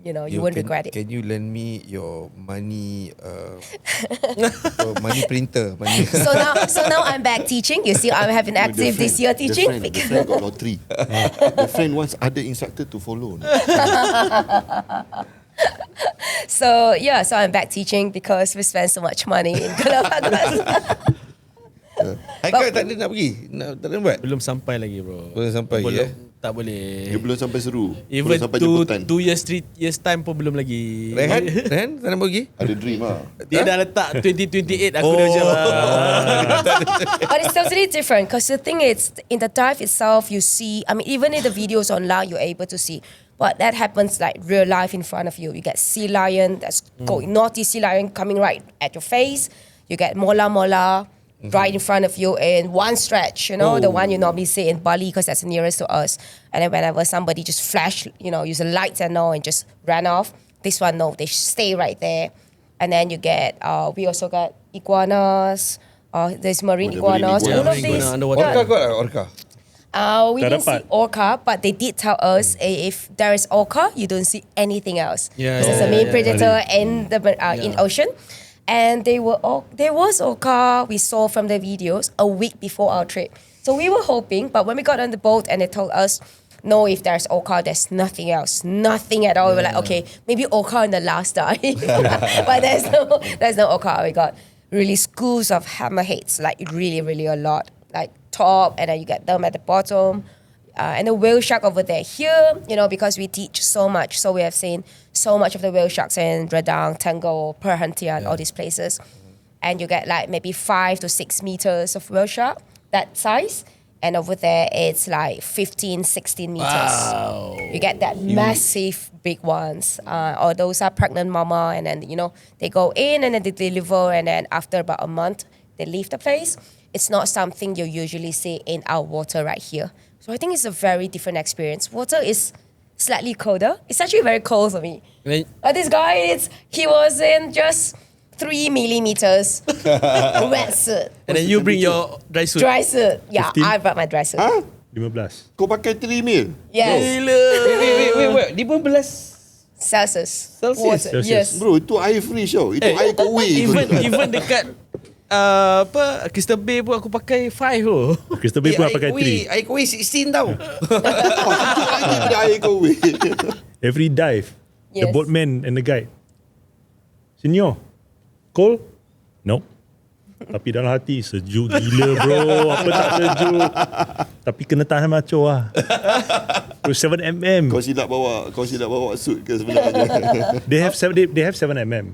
You won't regret it. Can you lend me your money money printer? So now I'm back teaching. You see, I'm having active this year teaching. The friend got lottery. The friend wants other instructor to follow. So I'm back teaching because we spend so much money in Galapagos. Haikal tak ada nak pergi? Tak ada buat? Belum sampai lagi, bro. Belum sampai belum, tak boleh. Dia belum sampai seru. Even belum sampai jemputan. 2 years, 3 years time pun belum lagi. Rehan tak nak pergi? Ada dream lah. Dia dah letak 2028 aku dah macam. But it's totally different because the thing is, in the dive itself, you see, even in the videos online, you're able to see. But that happens like real life in front of you. You get sea lion that's going, naughty sea lion coming right at your face. You get mola right in front of you in one stretch, the one you normally see in Bali because that's the nearest to us. And then whenever somebody just flash, use the lights and all and just ran off, this one, no, they stay right there. And then you get, we also got iguanas, there's marine iguanas, all of these. Orca. We didn't see orca, but they did tell us if there is orca, you don't see anything else. Because it's the main predator in the in ocean. And there was orca we saw from the videos a week before our trip. So we were hoping, but when we got on the boat and they told us, no, if there's orca, there's nothing else, nothing at all. We were like, okay, maybe orca in the last dive, but there's no orca. We got really schools of hammerheads, like really, really a lot, like top, and then you get them at the bottom. And the whale shark over there. Here, because we teach so much, so we have seen so much of the whale sharks in Redang, Tango, Perhentian, all these places. And you get like maybe 5 to 6 meters of whale shark, that size. And over there, it's like 15, 16 meters. Wow. You get that massive big ones. Or those are pregnant mama, and then, they go in and then they deliver, and then after about a month, they leave the place. It's not something you usually see in our water right here. So I think it's a very different experience. Water is slightly colder. It's actually very cold for me. But this guy, he was in just 3 millimeters wetsuit. And then you bring your dry suit. Dry suit. Yeah, 15? I brought my dry suit. Ha? 15. Kau pakai 3 mil? Yes. Gila. Wait. 15 Celsius. Celsius? Water. Celsius. Yes. Bro, itu air freeze tau. Itu air kowe. Even dekat Crystal Bay pun aku pakai 5 tu. Crystal Bay pun pakai 3. Air kuih 16 tau. Itu air kowe. Every dive, the Yes. boatman and the guide. Senor, cold? No. Tapi dalam hati sejuk gila bro. Apa tak sejuk? Tapi kena tahan macho lah. Terus 7mm. Kau silap bawa suit ke sebenarnya? They have 7mm.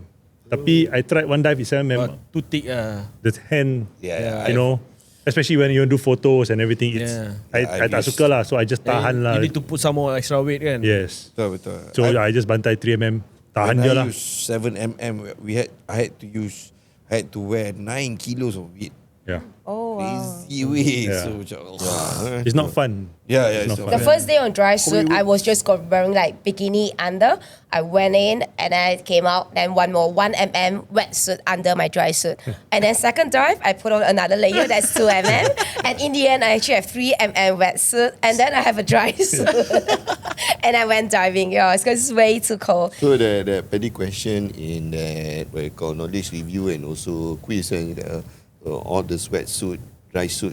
Tapi I tried one dive is 7mm. Too thick lah. The hand, Yeah, you know, especially when you do photos and everything, it's I tak suka lah. So I just tahan lah. You need to put some more extra weight kan. Yes. Betul. So I just bantai 3mm. Tahan When je I lah. use 7mm, I had to wear 9 kilos of it. Yeah. Oh, wow. Crazy way. Yeah. So macam Allah. It's not fun. Yeah, It's it's not not The fun. first day on dry suit, I was just wearing like bikini under. I went in and I came out. Then 1mm wetsuit under my dry suit. And then second dive, I put on another layer that's 2mm. And in the end, I actually have 3mm wetsuit. And then I have a dry suit. And I went diving. Yeah, it's because it's way too cold. So the petty question in that what you call knowledge review and also quiz and all the sweatsuit, dry suit,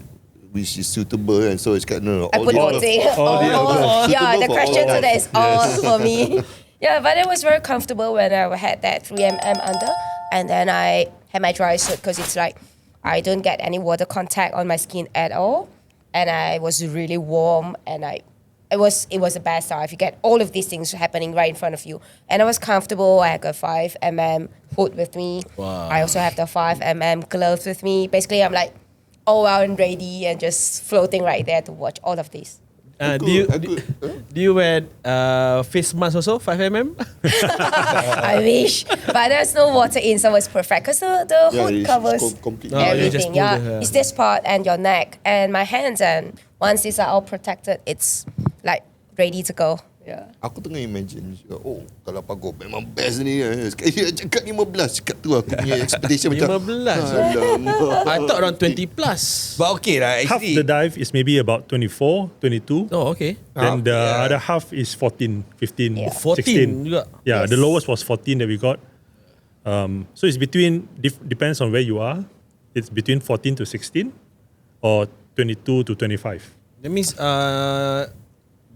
which is suitable, and so it's kind of I put all thing. Yeah, the question today is all for me. Yeah, but it was very comfortable when I had that 3mm under, and then I had my dry suit because it's like I don't get any water contact on my skin at all, and I was really warm, and it was the best time. If you get all of these things happening right in front of you, and I was comfortable. I had a 5mm hood with me. Wow. I also have the 5mm gloves with me. Basically, I'm like all out and ready and just floating right there to watch all of this. Do you wear face mask also 5mm? I wish, but there's no water in, so it's perfect because the hood covers completely. No, you just everything. pull Yeah, the- it's this part and your neck and my hands, and once these are all protected, it's like ready to go. Yeah. Aku tengah imagine cakap, oh kalau pagoh memang best ni. Sekali dia cakap 15, cakap tu aku punya expectation macam 15? alamak. I thought around 20 plus. But okay lah, Half actually. the dive is maybe about 24, 22. Oh, okay. Then the Yeah. other half is 14, 15, Yeah. 14 16. juga. Yeah, Yes. the lowest was 14 that we got. So it's between, depends on where you are. It's between 14 to 16 or 22 to 25. That means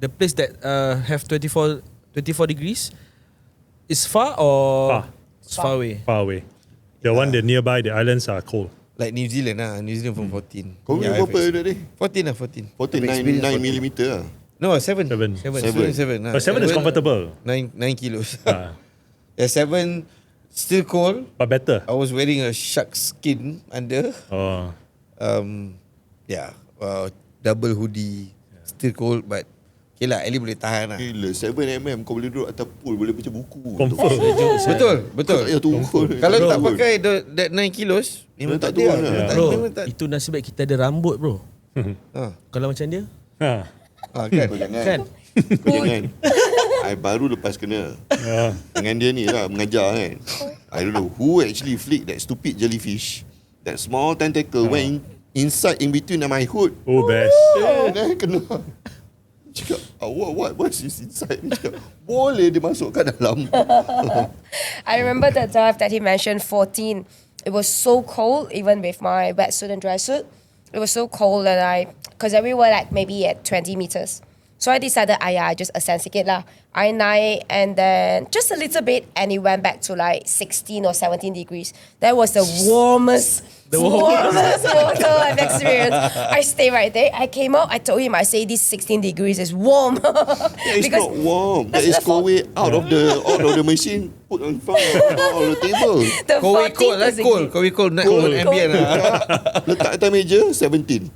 the place that have 24 degrees is far or Far. It's far away. Far away. The one that nearby, the islands are cold. Like New Zealand lah. New Zealand from 14. Kau punya Yeah, berapa I've dah ni? 14 lah, 14. 14, I've 9 experienced 9 mm lah. No, 7. 7. 7 lah. But 7 is comfortable. 9 kilos. Ah, Yeah, 7 still cold. but better. I was wearing a shark skin under. Oh, Yeah, double hoodie. Still cold, but okay lah, at least boleh tahan lah. Gila, 7mm kau boleh duduk atas pool, boleh baca buku. confirm. Betul. Ya turun. Kalau tak pakai that 9 kilos, memang tak tak ada turun lah. lah. Tak- Bro, memang tak. itu nasib baik kita ada rambut bro. Ah, Kalau macam dia, Ah, kan. Kau jangan. kan? Kau jangan. I baru lepas kena. ah. Dengan dia ni lah mengajar kan. I don't know who actually flicked that stupid jellyfish. That small tentacle went inside in between my hood. Oh, best. Then kena. Cakap, what is inside? Dia cakap, boleh dia masukkan dalam. I remember the dive that he mentioned, 14. It was so cold, even with my wetsuit and dry suit. It was so cold that because we were like maybe at 20 meters. So I decided, I just ascend sikit lah. I naik and then just a little bit, and it went back to like 16 or 17 degrees. That was the warmest water I've experienced. I stayed right there. I came out, I told him, I say this 16 degrees is warm. It's not warm. That is go away out of the machine, put on front of the table. The Kau 14 cold lah, was cold. Kau cold. Nak Cold. on ambient lah. Letak atas meja 17.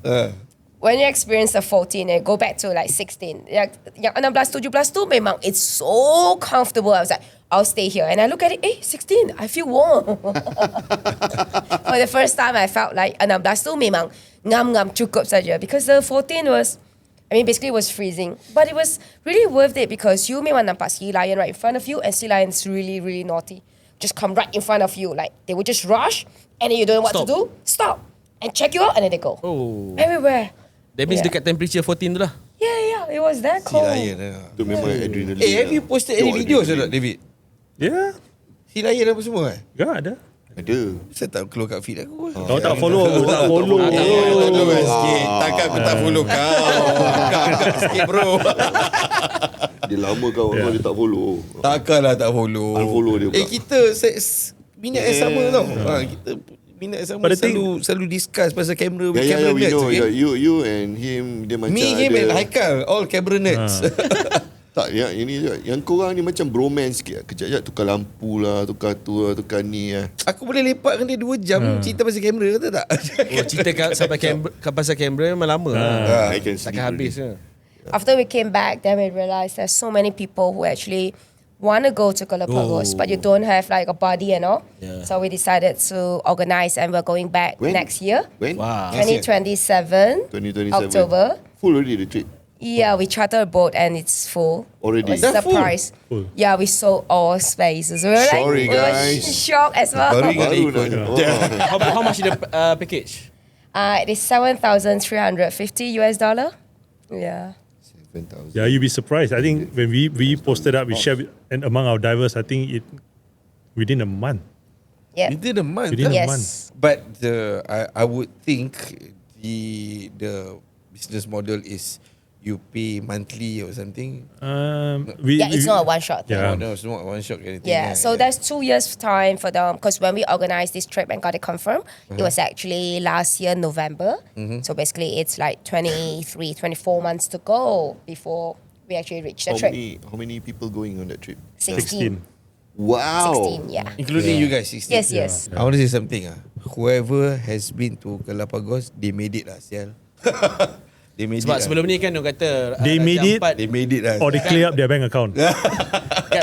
When you experience the 14 and go back to like 16, yang 16, 17 tu memang it's so comfortable. I was like, I'll stay here. And I look at it, 16, I feel warm. For the first time, I felt like 16 tu memang ngam-ngam cukup saja. Because the 14 was, basically it was freezing. But it was really worth it because you memang nampak sea lion right in front of you, and sea lion's really, really naughty. just come right in front of you. Like they would just rush, and then you don't know what to do. Stop and check you out, and then they go everywhere. That means dekat temperature 14 tu lah. Yeah, it was that cold. Sea lion. Itu memang adrenaline. Have you posted any videos or not, David? Yeah. Sea lion apa semua kan? Ya, ada. Ada. Saya tak keluar kat feed aku. Kau tak follow aku, tak follow. Follow sikit. Takkan aku tak follow kau. Angkat sikit bro. Dia lama kawan dia tak follow. Takkanlah tak follow. Unfollow dia pula. Kita minat yang sama tau. Kita minat yang sama. Selalu discuss pasal kamera. Yeah, we nerds, know. okay? You and him dia macam Me, him and Haikal, all camera nerds. Tak, ini je. Yang korang ni macam bromance sikit. Kejap-kejap tukar lampu lah, tukar tu lah, tukar ni lah. Aku boleh lepak dengan dia 2 jam cerita pasal kamera, kata tak? Cerita sampai pasal kamera memang lama. I can see. Takkan habis ke? After we came back, then we realized there's so many people who actually want to go to Galapagos, but you don't have like a body and all. Yeah. So we decided to organize, and we're going back When? next year, When? Wow. 2027, 2027. October. Full already the trip. Yeah, we chartered a boat and it's full. Already? It was Is that full? surprise. Full. Yeah, we sold all spaces. We were Sorry, we were guys. shocked as well. Baru ingat Baru ikut. nak. How much is the package? It is $7,350 US. Yeah. 7,000. Yeah, you'll be surprised. I think when we posted up, we shared and among our divers, I think it within a month. Yeah. Within a month. Within a Yes. month. But I would think the business model is you pay monthly or something. It's not a one-shot thing. Yeah. No, it's not one shot kind of thing. Yeah, so there's 2 years time for them, because when we organized this trip and got it confirmed, it was actually last year November. So basically it's like 24 months to go before we actually reach the trip. How many people going on that trip? 16. Wow. 16, yeah. Including you guys, 16. Yes. I want to say something. Whoever has been to Galapagos, they made it lah, sial. They made Sebab it sebelum ni kan orang kata They made it. They made it lah. Or they clear up their bank account.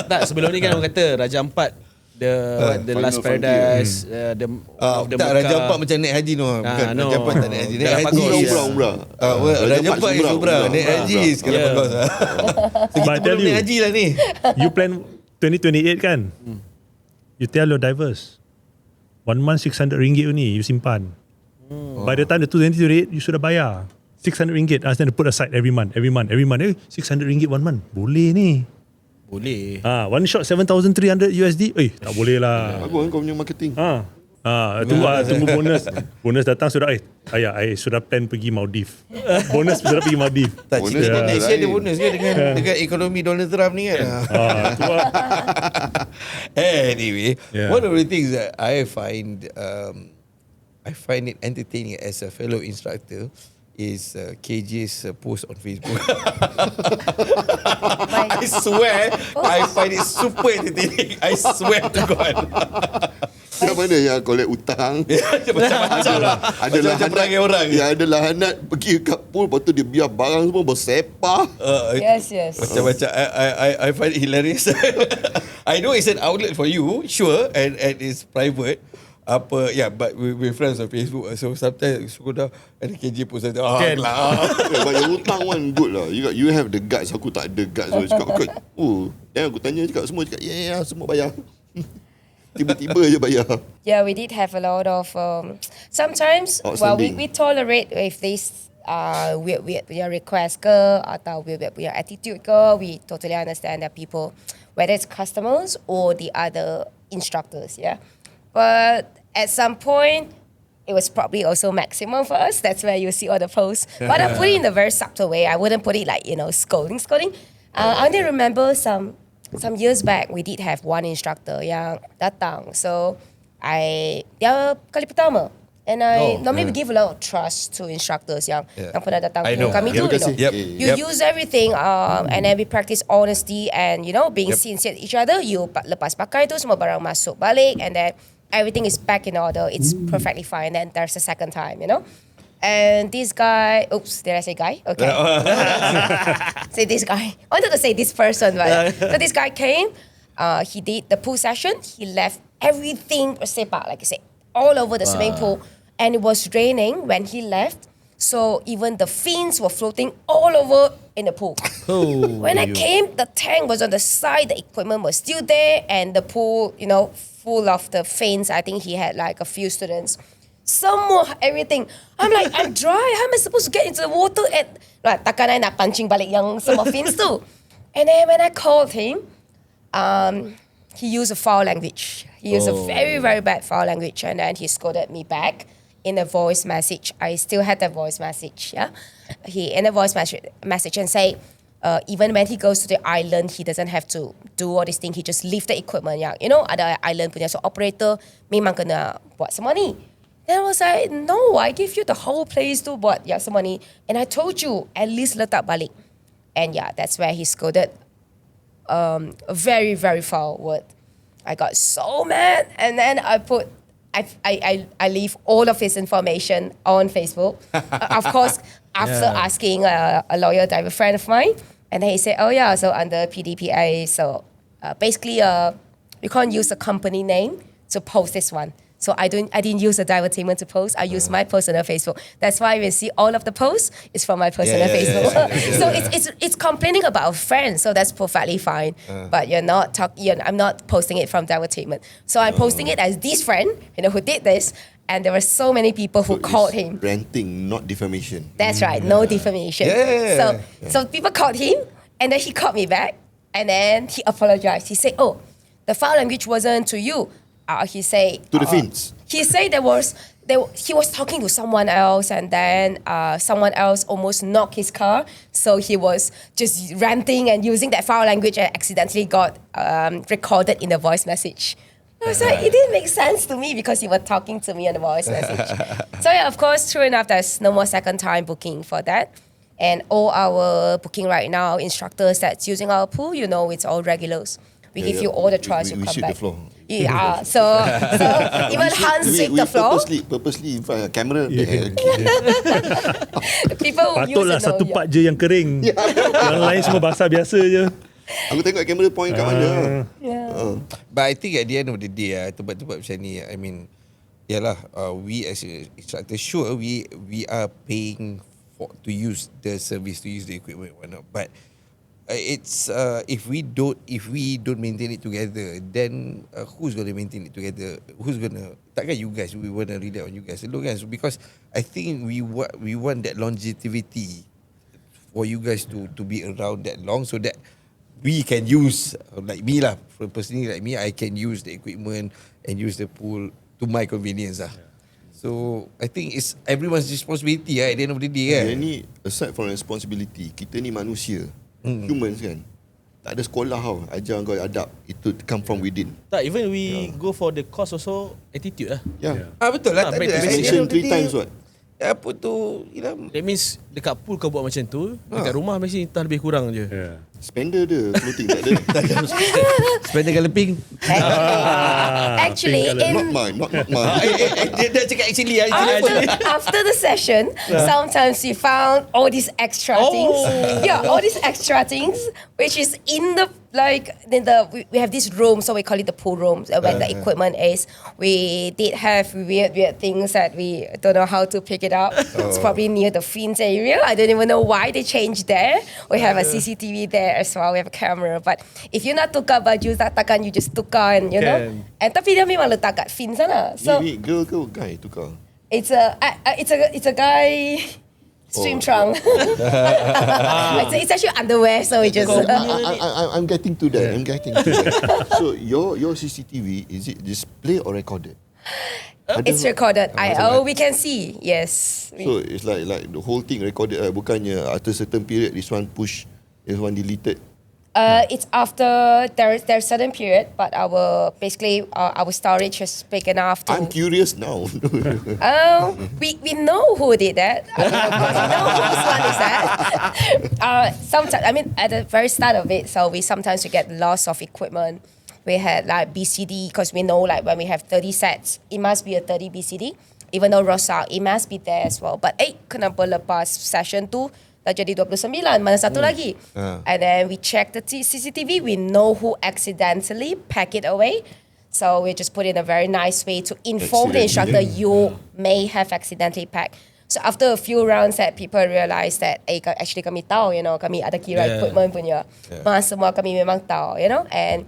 tak, sebelum ni kan orang kata Raja Ampat the Final last frontier. paradise the of the tak, Mecca. Raja Ampat macam naik haji no. Bukan, no. Raja Ampat tak naik haji. Naik Galapagos. haji. Umrah. Raja Ampat is umrah. Naik haji is Galapagos lah. So But I kita tell belum you, naik haji lah ni. You plan 2028 kan? You tell your divers, 1 month 600 ringgit only, you simpan. By the time the 2028, you sudah bayar. 600 ringgit, ask them to put aside every month. 600 ringgit 1 month. Boleh ni. Boleh. One shot 7,300 USD. Tak boleh lah. Bagus kan kau punya marketing. Tunggu bonus. Bonus datang sudah, ayah, I sudah plan pergi Maldives. Bonus sudah pergi Maldives. Tak, Bonus cerita dia next year ada lain. bonus ke dengan ekonomi Donald Trump ni kan. Tu lah. Anyway, Yeah. one of the things that I find it entertaining as a fellow instructor is KJ's post on Facebook. I swear, I find it super entertaining. I swear to God. Yang mana yang collect utang? Macam-macam lah. Macam-macam perangai orang. Ya, ada lahanat pergi kat pool, lepas tu dia biar barang semua bersepah. Yes. Macam-macam. I find it hilarious. I know it's an outlet for you, sure, and it's private. But we're friends on Facebook, so sometimes suka dah ada KJ post ada lah. But yang utang one good lah. You have the guts. Aku tak ada guts. So cakap, aku tanya cakap semua cakap, yeah, semua bayar. Tiba-tiba je bayar. Yeah, we did have a lot of sometimes Outstanding. we tolerate if this weird punya request ke atau weird punya attitude ke. We totally understand that people, whether it's customers or the other instructors, yeah. But at some point, it was probably also maximum for us. That's where you see all the posts. But I put it in a very subtle way. I wouldn't put it like, scolding. I only remember some years back, we did have one instructor yang datang. So, dia kali pertama. And normally we give a lot of trust to instructors yang pernah datang I to know. kami tu. You use everything and then we practice honesty and, being sincere to each other. You lepas pakai tu, semua barang masuk balik and then everything is back in order. It's perfectly fine. And then there's a second time, And this guy, oops, did I say guy? Okay. Say this guy. I wanted to say this person, but so this guy came, he did the pool session, he left everything sepak, like I said, all over the swimming pool. And it was raining when he left. So even the fins were floating all over in the pool. When I came, the tank was on the side, the equipment was still there, and the pool, full of the fins. I think he had like a few students. Some more everything. I'm like, I'm dry. How am I supposed to get into the water? And takkan I nak pancing balik yang semua fins tu. And then when I called him, he used a foul language. He used a very, very bad foul language, and then he scolded me back in a voice message. I still had that voice message. Yeah, he in a voice message and say, even when he goes to the island, he doesn't have to do all this thing. He just leave the equipment. Yeah, ada island punya so operator memang kena buat semua ni. Then I was like, no, I give you the whole place to buat semua ni, and I told you at least letak balik. And yeah, that's where he scolded a very, very foul word. I got so mad, and then I leave all of his information on Facebook. Of course, after asking a lawyer driver friend of mine, and then he said, oh yeah, so under PDPA, so basically you can't use the company name to post this one. So I didn't use the divertainment to post. I used my personal Facebook. That's why we see all of the posts is from my personal Facebook. So it's complaining about a friend. So that's perfectly fine. But I'm not posting it from divertainment. So I'm posting it as this friend, who did this. And there were so many people who called him. Ranting, not defamation. That's right, no defamation. So people called him, and then he called me back, and then he apologized. He said, "Oh, the foul language wasn't to you." He said to the fins. He said he was talking to someone else, and then someone else almost knocked his car. So he was just ranting and using that foul language, and accidentally got recorded in the voice message. I was like, it didn't make sense to me because he was talking to me on the voice message. So yeah, of course, true enough, there's no more second time booking for that. And all our booking right now, instructors that's using our pool, it's all regulars. We give you all the choice to come sweep back. the floor. Yeah, so even Hans sweep the floor. Purposely in front of camera. People use Patutlah it satu part je yang kering. Yang lain semua basah biasa je. Aku tengok kamera point kat mana. But I think at the end of the day, tempat-tempat macam ni, I mean, yalah, we as a instructor, sure, we are paying to use the service, to use the equipment, whatnot. But it's if we don't maintain it together, then who's going to maintain it together? Takkan you guys, we want to rely on you guys alone, guys? Because I think we want that longevity for you guys to be around that long, so that we can use, like me lah, personally, like me, I can use the equipment and use the pool to my convenience lah. So I think it's everyone's responsibility at the end of the day kan. Ni aside from responsibility, kita ni manusia, humans kan. Tak ada sekolah tau ajar kau adapt. Itu come from within. Tak, even we go for the course also, attitude lah. Betul lah. Tak ada. Mention 3 times what? Apa tu, That means dekat pool kau buat macam tu, dekat rumah mesti entah lebih kurang je. Spender dia, floating tak ada. Spender galloping. Actually, Not mine. Dia cakap actually. After the session, sometimes we found all these extra things. Yeah, all these extra things, which is in the we have this room, so we call it the pool room, where the equipment is. We did have weird things that we don't know how to pick it up. It's probably near the fins area. I don't even know why they changed there. We have a CCTV there as well. We have a camera. But if you nak tukar baju, takkan you just tukar, and and tapi dia memang letak kat fin sana. So girl ke guy tukar? it's a guy. Swim trunk. It's actually underwear, so we just. I'm getting to that. So your CCTV, is it display or recorded? It's recorded. We can see. Yes. So it's like the whole thing recorded. Bukannya after certain period, this one push, this one deleted. It's after there's certain period, but our storage is big enough to. I'm curious now. We know who did that. We know whose one is that. Sometimes, at the very start of it, so we sometimes get loss of equipment. We had like BCD, because we know like when we have 30 sets, it must be a 30 BCD. Even though rosak, it must be there as well. But kenapa lepas session tu dah jadi 29, mana satu lagi. And then we check the CCTV, we know who accidentally pack it away. So we just put in a very nice way to inform the instructor, you may have accidentally packed. So after a few rounds that people realise that actually kami tahu, kami ada kira equipment punya. Semua kami memang tahu, and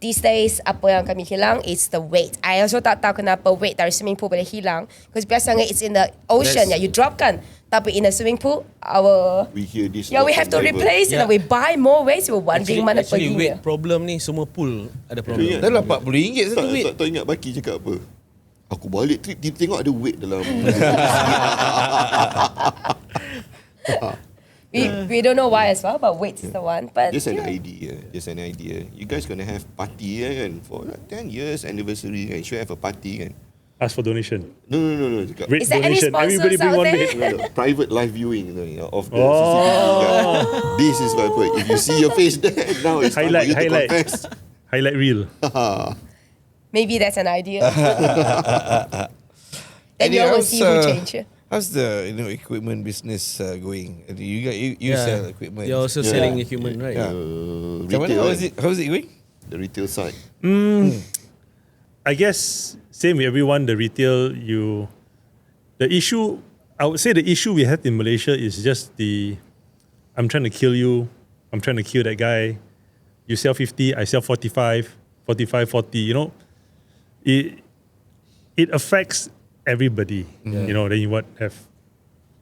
these days apa yang kami hilang is the weight. I also tak tahu kenapa weight dari swimming pool boleh hilang, because biasanya it's in the ocean, you drop kan. Tapi in the swimming pool, we hear this. we have to replace it. We buy more weights. We're wondering mana actually pergi. weight problem ni semua pool ada problem. Dah lah RM40 satu weight. Tak ingat Baki cakap apa? Aku balik trip tengok ada weight dalam. We don't know why as well, but weight is the one. But Just an idea. You guys gonna have party kan for 10 years anniversary kan. Should have a party kan. Ask for donation. No. Cakap, Weight Is there any donation. sponsors Everybody bring out one there? weight. no, private live viewing of the CCTV kan. This is what if you see your face there now it's time for you to confess. Highlight reel. maybe that's an idea. Then you will see who change. How's the equipment business going? You sell equipment. You're also selling equipment, right? Yeah. Retail, How's it going? the retail side. I guess same with everyone. The retail, the issue. I would say the issue we had in Malaysia is just I'm trying to kill you. I'm trying to kill that guy. You sell 50, I sell 45, 45, 40. It affects everybody. Then you have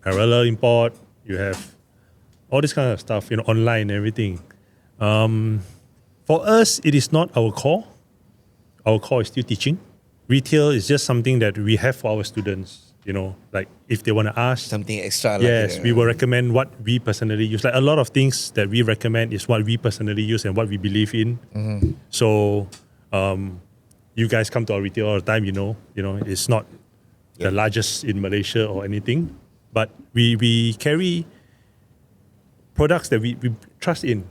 parallel import. You have all this kind of stuff. Online and everything. For us, it is not our core. Our core is still teaching. Retail is just something that we have for our students. Like if they want to ask Something extra. yes, we will recommend what we personally use. Like a lot of things that we recommend is what we personally use and what we believe in. So, you guys come to our retail all the time. It's not the largest in Malaysia or anything, but we carry products that we trust in,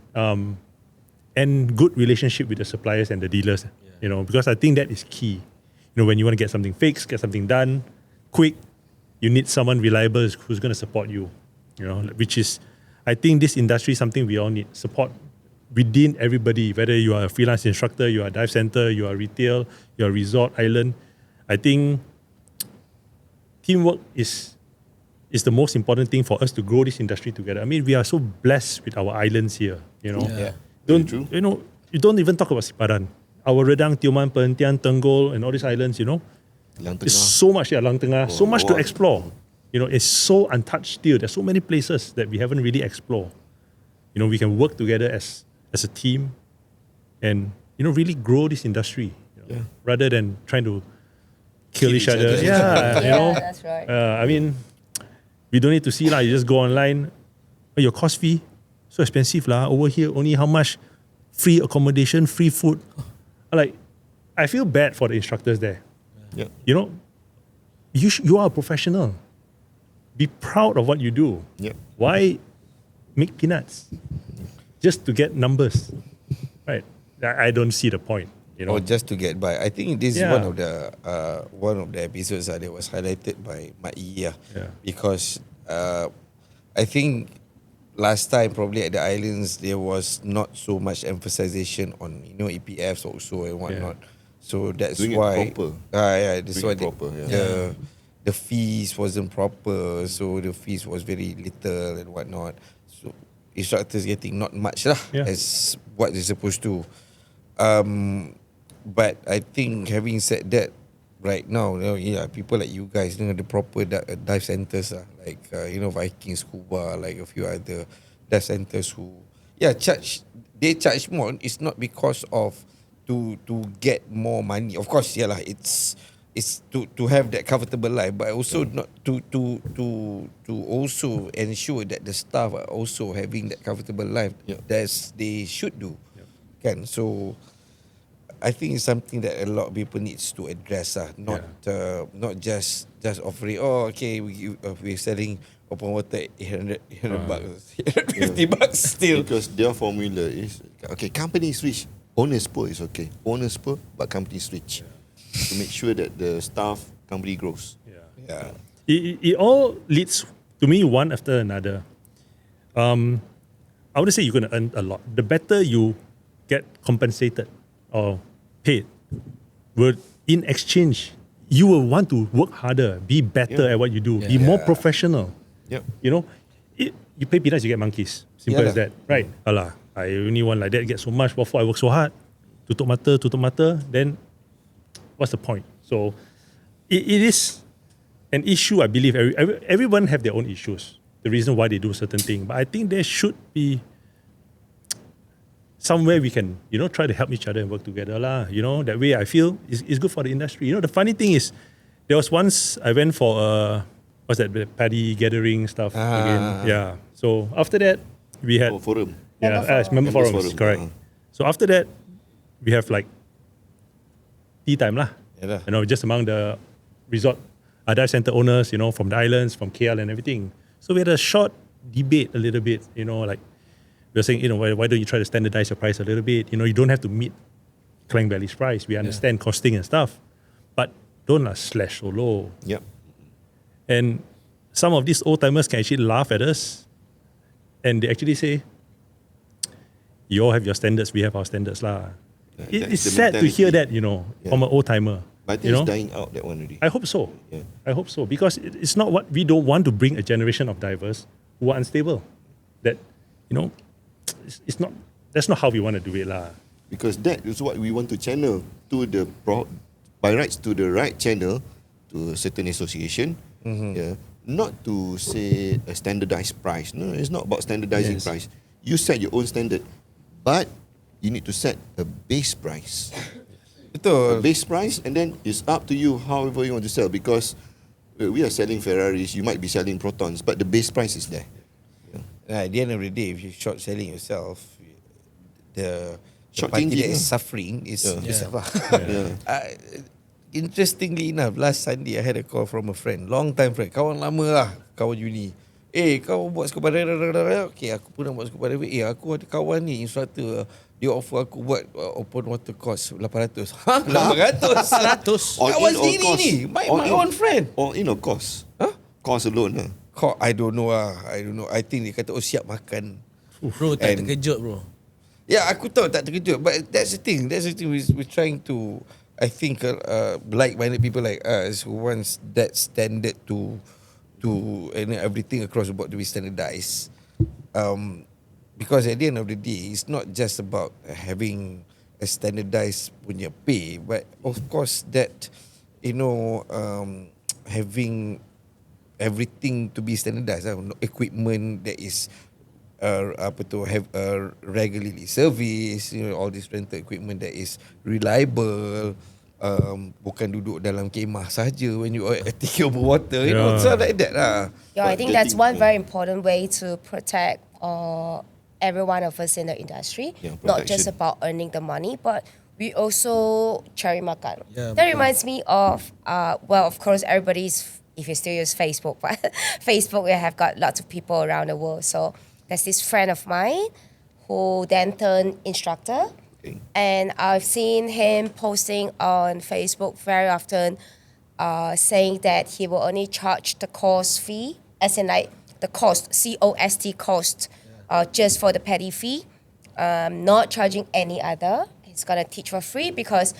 and good relationship with the suppliers and the dealers. Because I think that is key. When you want to get something fixed, get something done quick, you need someone reliable who's going to support you. Which is, I think this industry is something we all need. Support within everybody, whether you are a freelance instructor, you are a dive center, you are retail, you are resort, island. I think teamwork is the most important thing for us to grow this industry together. I mean, we are so blessed with our islands here. Don't True. you don't even talk about Sipadan. Our Redang, Tioman, Perhentian, Tenggol, and all these islands, Lang there's Tengah. so much, Lang Tengah, so much to wow. explore. It's so untouched still. There's so many places that we haven't really explored. We can work together as a team and, really grow this industry rather than trying to kill each other. Yeah, that's right. I mean, we don't need to see, you just go online. Your cost fee, so expensive. Over here, only how much? Free accommodation, free food. I feel bad for the instructors there. Yeah. You are a professional. Be proud of what you do. Yeah. Why make peanuts? Just to get numbers. Right. I don't see the point. Or just to get by. I think this is Yeah. one of the episodes that was highlighted by Mak Yi. Because I think last time probably at the islands there was not so much emphasization on EPFs also and whatnot. So that's Doing it why proper. That's Doing why it proper, the fees wasn't proper, so the fees was very little and whatnot. So instructors getting not much as what they're supposed to. But I think having said that, right now, people like you guys, the proper dive centers, like Viking, Scuba, like a few other dive centers who, they charge more. It's not because of to get more money. Of course, it's to have that comfortable life, but also not to also ensure that the staff are also having that comfortable life that they should do. So I think it's something that a lot of people needs to address. Not just offering. We're selling open water 800 bucks, 850 bucks still. Because their formula is company is rich, owners poor is okay. Owners poor, but company is rich. To make sure that the staff company grows. It all leads to me one after another. I would say you're going to earn a lot. The better you get compensated or paid, in exchange, you will want to work harder, be better at what you do, be more professional. Yep. You know, you pay peanuts, you get monkeys. Simple as that, right? Alah, I only want like that, get so much. What for? I work so hard. Tutup mata. Then, what's the point? So, it is an issue. I believe everyone have their own issues. The reason why they do certain things, but I think there should be somewhere we can, try to help each other and work together lah. That way I feel is good for the industry. The funny thing is, there was once I went for what's that, the paddy gathering stuff again. Yeah. So after that, we had forum. Yeah, member forums, forum. correct. So after that, we have like tea time lah. Yeah. Just among the resort dive center owners, from the islands, from KL and everything. So we had a short debate a little bit, like we were saying, why don't you try to standardize your price a little bit? You don't have to meet Klang Valley's price. We understand costing and stuff, but don't slash so low. Yep. And some of these old timers can actually laugh at us, and they actually say, "You all have your standards, we have our standards lah." It's sad to hear that, from an old timer. But I think it's dying out, that one already. I hope so. Yeah. I hope so, because it's not what we don't want to bring a generation of divers who are unstable. That it's not. That's not how we want to do it lah. Because that is what we want to channel to by rights to the right channel to a certain association. Yeah, not to say a standardized price. No, it's not about standardizing price. You set your own standard, but you need to set a base price. Betul. A base price, and then it's up to you however you want to sell. Because we are selling Ferraris, you might be selling Protons, but the base price is there. At the end of the day, if you're short selling yourself, the Short party changing that is lah. suffering is yourself lah. Interestingly enough, last Sunday I had a call from a friend, long time friend, kawan lama lah, kawan uni. Kau buat scuba diver? Okay, aku pun nak buat scuba diver. Aku ada kawan ni, instructor. Dia offer aku buat open water course 800. 800? 100. Kawan sendiri ni, my own friend. All in or cost? Cost alone lah. I don't know. I think dia kata, siap makan. Bro, tak terkejut bro. Ya, aku tahu tak terkejut. But that's the thing. We're trying to, I think, like-minded people like us who wants that standard to everything across the board to be standardized. Because at the end of the day, it's not just about having a standardized punya pay, but of course that, having everything to be standardized, equipment that is have regularly service, all this rental equipment that is reliable, bukan duduk dalam kemah saja when you are at the over water, stuff like that lah. Yeah, I think that's one very important way to protect every one of us in the industry. Not just about earning the money, but we also cari makan. That reminds me of, of course, if you still use Facebook, but Facebook, we have got lots of people around the world. So there's this friend of mine who then turned instructor. And I've seen him posting on Facebook very often, saying that he will only charge the course fee, as in like the cost, COST cost, just for the petty fee, not charging any other. He's gonna teach for free because,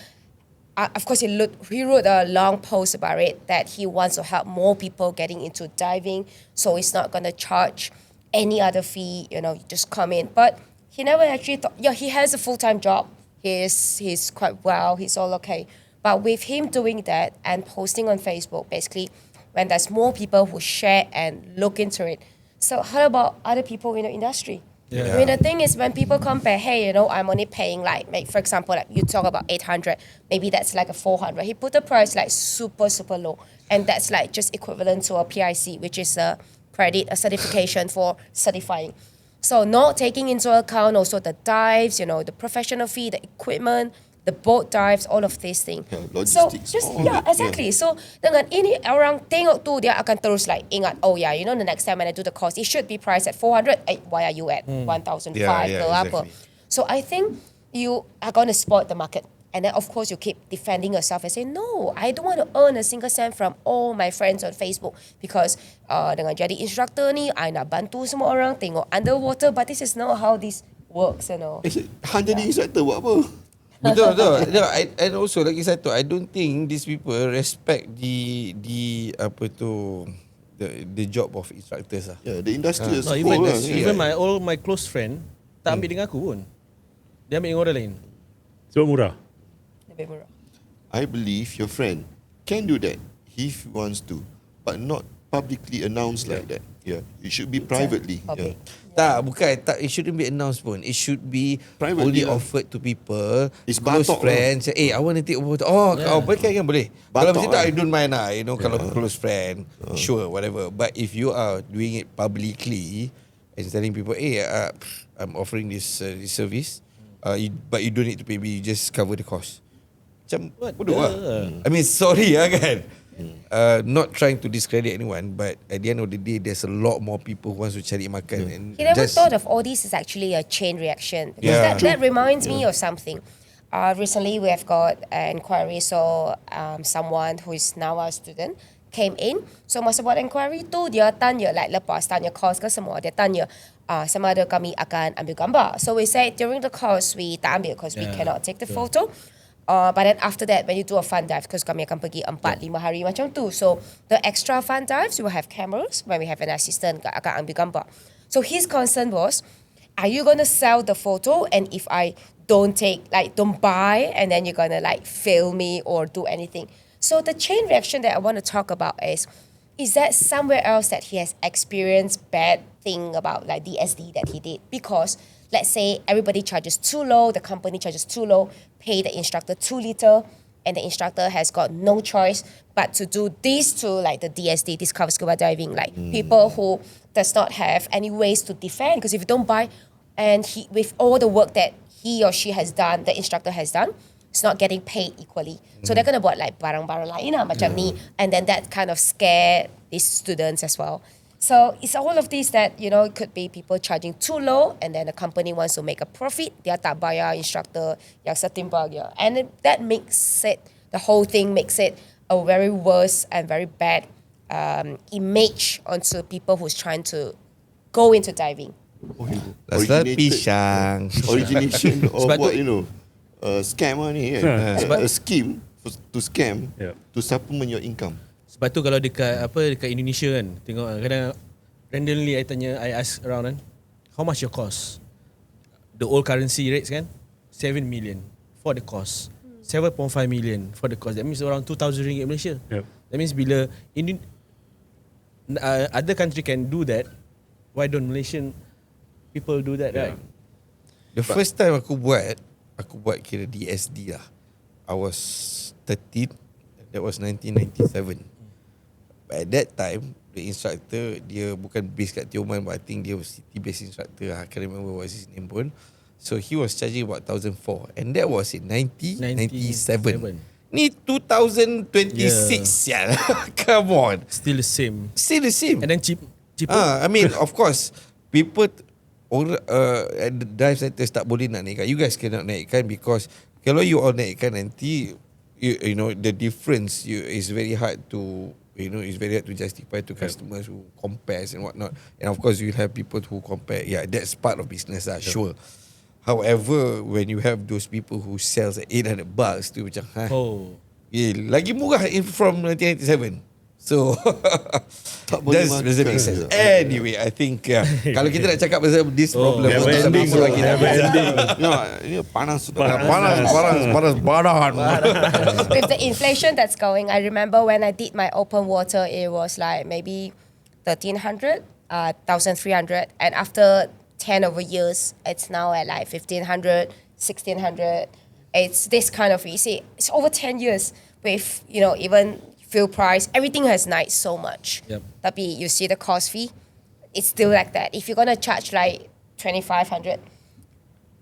of course, he wrote a long post about it that he wants to help more people getting into diving, so he's not gonna charge any other fee. You just come in, but he never actually thought. Yeah, he has a full-time job. He's quite well. He's all okay. But with him doing that and posting on Facebook, basically, when there's more people who share and look into it. So how about other people in the industry? I mean, the thing is, when people compare, hey, I'm only paying like for example, like you talk about 800, maybe that's like a 400. He put the price like super, super low. And that's like just equivalent to a PIC, which is a certification for certifying. So not taking into account also the dives, the professional fee, the equipment, the boat dives, all of these things. Logistics. Oh, So just exactly. So dengan ini orang tengok tu, dia akan terus like ingat, the next time when I do the course, it should be priced at 400. Why are you at 1,005 ke apa? So I think you are going to spoil the market. And then of course you keep defending yourself and say, no, I don't want to earn a single cent from all my friends on Facebook because dengan jadi instructor ni, I nak bantu semua orang tengok underwater, but this is not how this works, Han jadi instructor buat apa? Betul. No, and also lagi satu, I don't think these people respect the apa tu the job of instructors lah. Yeah, the industry as No, a even whole. even my close friend tak ambil dengan aku pun. Dia ambil dengan orang lain. Sebab murah. Lebih murah. I believe your friend can do that if he wants to, but not publicly announced like that. Yeah, it should be privately. Public. Tak, bukan. Tak, it shouldn't be announced pun. It should be Privately only lah. offered to people, It's close batok friends. I want to take a photo. Oh, kau boleh kan boleh. Kalau Batok macam tu, lah. I don't mind lah. You know, kalau close friend, sure, whatever. But if you are doing it publicly and telling people, I'm offering this service, but you don't need to pay me, you just cover the cost. Macam bodoh lah. I mean, sorry lah kan. Not trying to discredit anyone, but at the end of the day, there's a lot more people who wants to cari makan. And He never thought of all this as actually a chain reaction. Because Yeah. that reminds me of something. Recently, we have got an inquiry. So, someone who is now a student came in. So, masa buat inquiry tu, dia tanya, like lepas tanya course ke semua, dia tanya, sama ada kami akan ambil gambar. So, we said during the course, we tak ambil because we cannot take the photo. But then after that, when you do a fun dive, because kami akan pergi 4-5 hari macam tu. So, the extra fun dives, we will have cameras. When we have an assistant, akan ambil gambar. So, his concern was, are you going to sell the photo? And if I don't buy, and then you're going to fail me or do anything. So, the chain reaction that I want to talk about is that somewhere else that he has experienced bad thing about DSD that he did? Because let's say everybody charges too low, the company charges too low, pay the instructor too little, and the instructor has got no choice but to do this to the DSD, Discover Scuba Diving, people who does not have any ways to defend, because if you don't buy, and with all the work that he or she has done, the instructor has done, it's not getting paid equally. So they're gonna buat barang-barang lain lah macam ni, and then that kind of scare these students as well. So it's all of these that, it could be people charging too low, and then the company wants to make a profit. Dia tak bayar instructor yang setimbang dia. And that makes it, the whole thing makes it a very worse and very bad image onto people who's trying to go into diving. pisang. Origination of Sebab what, tu- scam lah ni kan. A scheme to scam to supplement your income. Sebab tu kalau dekat Indonesia kan, tengok kadang randomly I ask around kan, how much your cost? The old currency rates kan, 7 million for the cost. 7.5 million for the cost. That means around 2,000 ringgit Malaysia. Yep. That means bila other country can do that, why don't Malaysian people do that, right? The first time aku buat kira DSD lah. I was 13. That was 1997. At that time, the instructor, dia bukan based kat Tioman, but I think dia was city-based instructor. I can't remember what his name pun. So he was charging about 1,004. And that was in 1997. Ni 2026 yeah. Come on. Still the same. Still the same. And then cheaper. I mean, of course, people at the dive centers tak boleh nak naikkan. You guys cannot naikkan because kalau you all naikkan nanti, you know, the difference is very hard to, it's very hard to justify to customers who compares and whatnot. And of course, you'll have people who compare. Yeah, that's part of business lah, sure. However, when you have those people who sells at $800 tu macam, lagi murah from 1997. So Tak boleh that doesn't make sense. makan. Anyway, I think kalau kita nak cakap pasal this problem, never ending, never ending. Ini panas. badan. With the inflation that's going, I remember when I did my open water, it was maybe 1,300, 1,300, and after 10 over years, it's now at 1,500, 1,600. It's this kind of, you see, it's over 10 years with, even fuel price, everything has nice so much. Yep. Tapi you see the cost fee, it's still like that. If you're going to charge 2,500,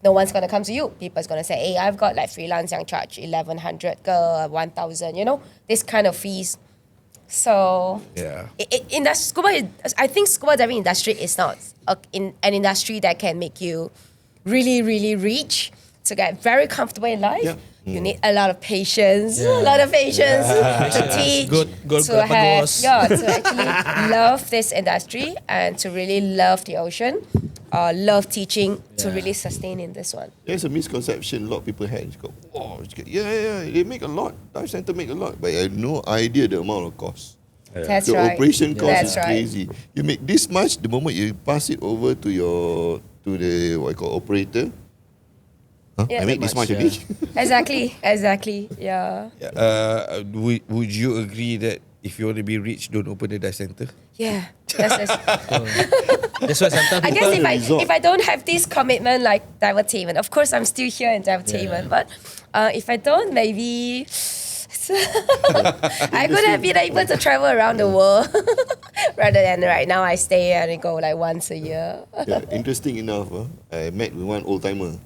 no one's going to come to you. People's going to say, hey, I've got freelance yang charge 1,100 ke 1,000, this kind of fees. So Yeah. I think scuba diving industry is not an industry that can make you really, really rich to get very comfortable in life. Yeah. You need a lot of patience, to teach, to have, to actually love this industry and to really love the ocean. love teaching to really sustain in this one. There's a misconception a lot of people had. It's got, wow, they make a lot. Dive center make a lot, but I had no idea the amount of cost. That's The right. operation cost That's is right. crazy. You make this much, the moment you pass it over to the what you call operator. Yeah. I make this much Yeah. only. Exactly. Yeah. Would you agree that if you want to be rich, don't open the dive center? Yeah. That's That's why sometimes I people guess if I don't have this commitment like divertainment, of course I'm still here in divertainment. But if I don't, maybe I could have been able to travel around the world rather than right now I stay and go like once a year. Yeah, interesting enough, I met with one old timer.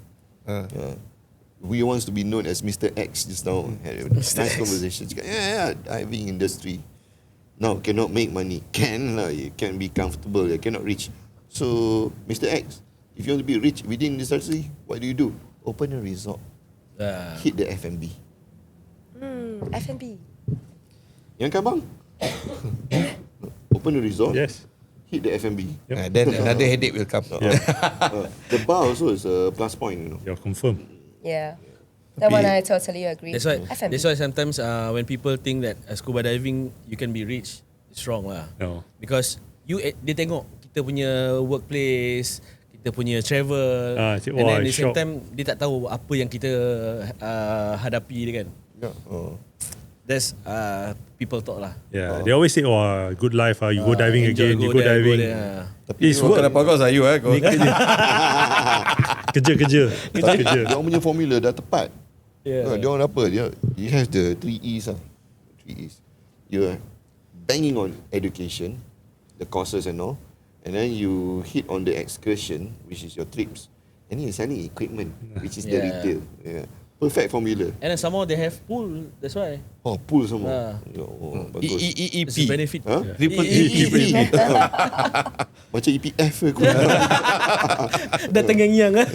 We wants to be known as Mr. X just now. Had a nice conversation. Diving industry. Now cannot make money. Can lah, you can be comfortable. You cannot reach. So Mr. X, if you want to be rich within this industry, what do? Open a resort. Hit the F&B. F&B. Yang kan bang? Open a resort. Yes. Hit the F&B. Then another headache will come. The bar also is a plus point. You're confirmed. Yeah. That one I totally agree. That's why. F&B. That's why sometimes when people think that scuba diving you can be rich, it's wrong lah. No. Because dia tengok kita punya workplace, kita punya travel, cik, and wah, then at the same shock. time dia tak tahu apa yang kita hadapi kan. That's people talk lah. Yeah, they always say, "Oh, good life. You go diving Enjoy, again. You go there, diving." there. It's work. Kenapa kau sayu Ni kerja. Dia punya formula dah tepat. Yeah. Dia orang apa? He has the 3 E's lah. 3 E's. You're banging on education, the courses and all, and then you hit on the excursion, which is your trips, and then you're selling equipment, which is the retail. Yeah. Perfect formula. And then some more they have pool. That's why. Oh, pool semua. Bagus. It's a benefit. Huh? Triple E. Macam EPF ke? Dah tengah-ngiang ah.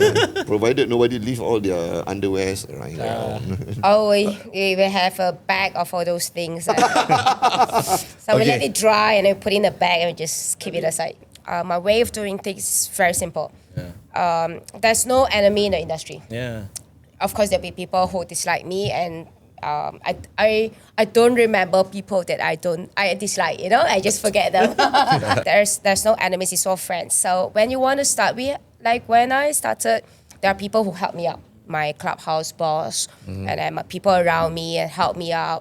Provided nobody leave all their underwears lying around. Oh, we will have a bag of all those things. So we let it dry and then put in the bag and we just keep it aside. My way of doing things is very simple. There's no enemy in the industry. Yeah. Of course, there'll be people who dislike me, and I don't remember people that I dislike. I just forget them. There's no enemies; it's all friends. So when you want to start, when I started, there are people who help me out. My clubhouse boss and then people around me and help me out.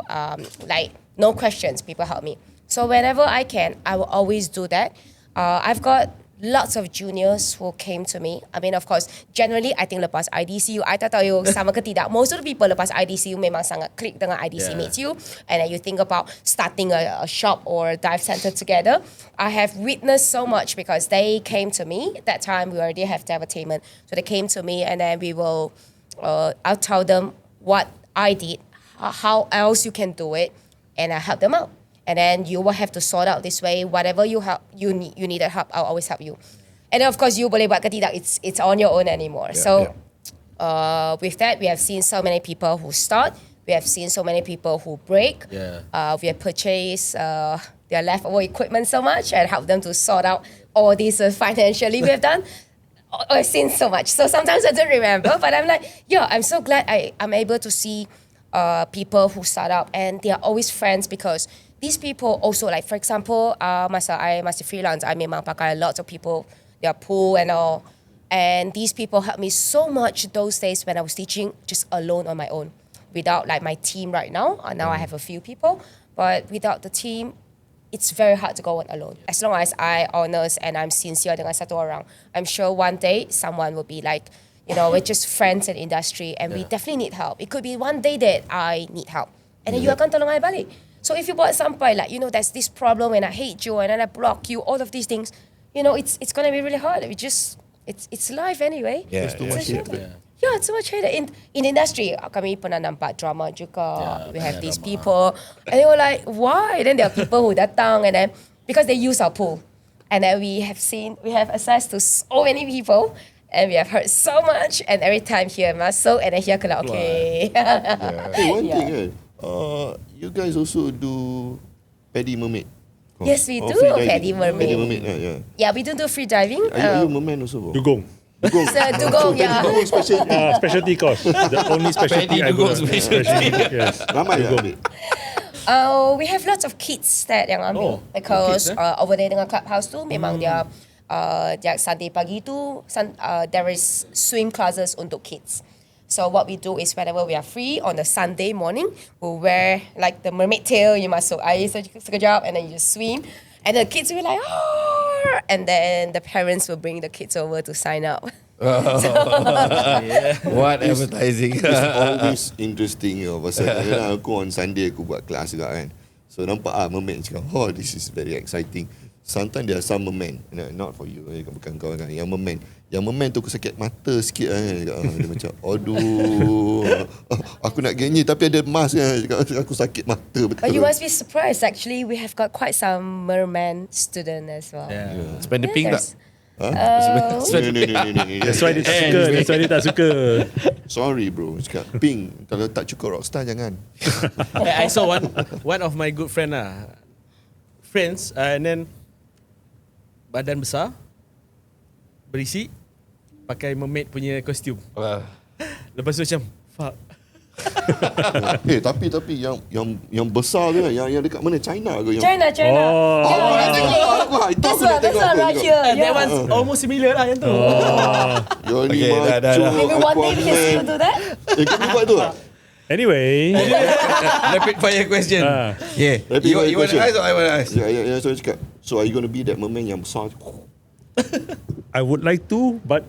No questions, people help me. So whenever I can, I will always do that. I've got lots of juniors who came to me. I mean, of course, generally, I think lepas IDCU, I tak tahu sama ke tidak. Most of the people lepas IDCU memang sangat click dengan IDC mates you. And then you think about starting a shop or a dive center together. I have witnessed so much because they came to me. At that time, we already have entertainment. So they came to me and then I'll tell them what I did, how else you can do it, and I help them out. And then you will have to sort out this way. Whatever you need help, I'll always help you. And then of course, you boleh buat ke tidak, it's on your own anymore. With that, we have seen so many people who start. We have seen so many people who break. We have purchased their leftover equipment so much and help them to sort out all this financially. We have done. I've seen so much. So sometimes I don't remember, but I'm like, I'm so glad I'm able to see people who start up, and they are always friends because these people also, like for example, masa I masih freelance, I memang pakai lots of people, their pool and all. And these people helped me so much those days when I was teaching just alone on my own. Without like my team right now, now I have a few people, but without the team, it's very hard to go on alone. As long as I honest and I'm sincere dengan satu orang, I'm sure one day someone will be like, we're just friends in industry and we definitely need help. It could be one day that I need help. And then you akan tolong I balik. So if you buat sampai there's this problem and I hate you and then I block you, all of these things, it's going to be really hard. It's life anyway. There's too much hate. It's so much hate. In industry, kami pernah nampak drama juga. We have these people and they were like, why? Then there are people who datang and then because they use our pool. And then we have access to so many people. And we have heard so much, and every time here masuk, and then here kena okay. Hey, one thing, you guys also do paddy mermaid. Yes, we do. free diving. Paddy mermaid. Paddy mermaid, yeah. Yeah, we do free diving. Are you merman also, bro? Dugong. Dugong. So dugong, yeah. Dugong special. Specialty course. The only specialty I go. Specialty. Yes. Ramai tak ambil? We have lots of kids that yang ambil because over there dengan clubhouse tu memang dia Sunday pagi tu there is swim classes untuk kids. So what we do is whenever we are free on the Sunday morning, we'll wear like the mermaid tail. You masuk air sekejap and then you just swim. And the kids will be like, oh, and then the parents will bring the kids over to sign up. What advertising? It's always interesting pasal kadang aku on Sunday aku buat kelas juga kan. So nampak mermaid cakap, oh this is very exciting. Sometimes there are some mermen, not for you, bukan kau kan. Yang mermen tu aku sakit mata sikit kan. Dia macam, aduh, aku nak gini tapi ada mask kan. Aku sakit mata betul. But you must be surprised. Actually, we have got quite some merman student as well. Spend the pink tak? That's why dia tak suka. That's why dia tak suka. Sorry bro, cakap pink kalau tak cukup rockstar jangan. I saw one of my good friends and then badan besar, berisi, pakai mermaid punya kostum. Lepas tu macam fuck. Tapi yang besar tu yang dekat mana, China ke yang China. That's one right here. That one's almost similar lah yang tu. Okay, dah. Maybe one day we can still do that. Kita buat tu lah. Anyway. Rapid fire question. Yeah. Rapid You fire want to question. ask or I want to ask? Ya, so cakap. So are you going to be that merman yang besar? I would like to, but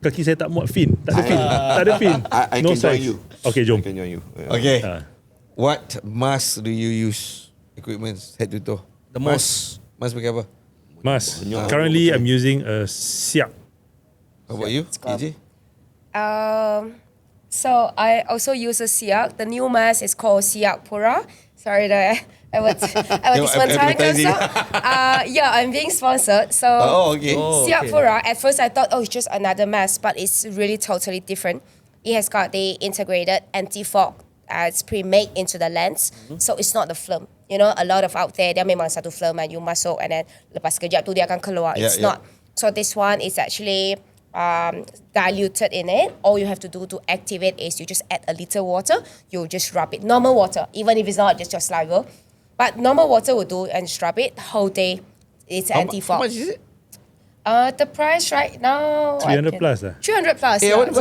kaki saya tak muat fin. Tak ada fin. I No can join size. you. Okay, jom. I can join you. Okay. What mask do you use? Equipment head to toe. The most. Mask pakai apa? Mas. Currently, I'm using a siak. How about you, AJ? So I also use a siak. The new mask is called Siak Pura. Sorry, the advertisement time comes up. Yeah, I'm being sponsored. So Okay. Siak Pura. At first, I thought, it's just another mask, but it's really totally different. It has got the integrated anti-fog. It's pre-made into the lens, so it's not the film. You know, a lot of out there, dia memang satu film and you masuk and then lepas sekejap tu dia akan keluar. It's not. So this one is actually diluted in it. All you have to do to activate is you just add a little water. You just rub it. Normal water, even if it's not just your saliva. But normal water will do and just rub it whole day. It's anti-fog. How much is it? The price right now 300 plus lah. 300 plus. What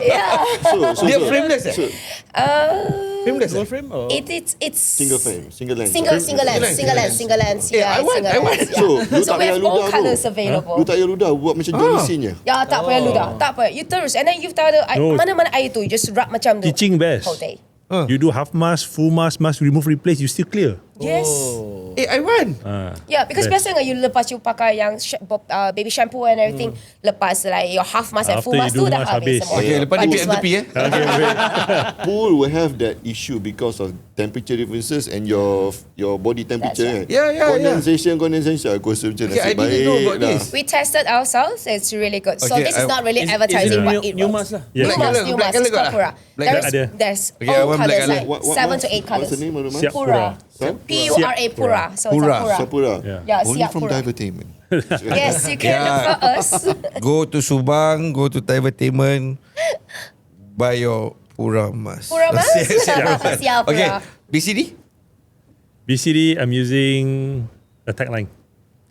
Yeah. So Dia frameless Frameless frame or? It's single frame, single lens. Single lens. Yeah, I want. So, you So tak we have payah all ludah colours tu. available. Lu tak payah ludah, buat macam Johnny Sin je. Ya, tak payah ludah. Tak payah. You terus. And then you tahu No. mana-mana air tu. You just rub macam tu. Teaching best. Whole day. You do half mask, full mask, remove, replace, you still clear. Yes. I want. Yeah, because Best. biasa you lepas you pakai yang baby shampoo and everything, lepas like your half mask and After full you mask do tu dah mask habis habis. semua. Okay, lepas But ni this pick one- tepi Okay, wait. Pool will have that issue because of temperature differences and your body temperature. That's kan. Yeah. Condensation. Aku rasa macam Okay, I nasib didn't know baik about lah. this. We tested ourselves. It's really good. So Okay, this is not really Is advertising it what new- it new was. mask lah? Yes. New mask, new Black mask. colour It's got called lah? Pura. Black colour. There's Okay, I all want black colours colour. like 7 to 8 colours. What's the name of the mask? Siap Pura. Huh? P-U-R-A Pura. So it's Pura. a Pura. Sapura. Yeah, Only Siap from Pura. Divertainment. Yes, you can look for us. Go to Subang, go to Divertainment, buy your Pura mask. Pura mask? Siap Pura. Okay, BCD? BCD, I'm using a tagline.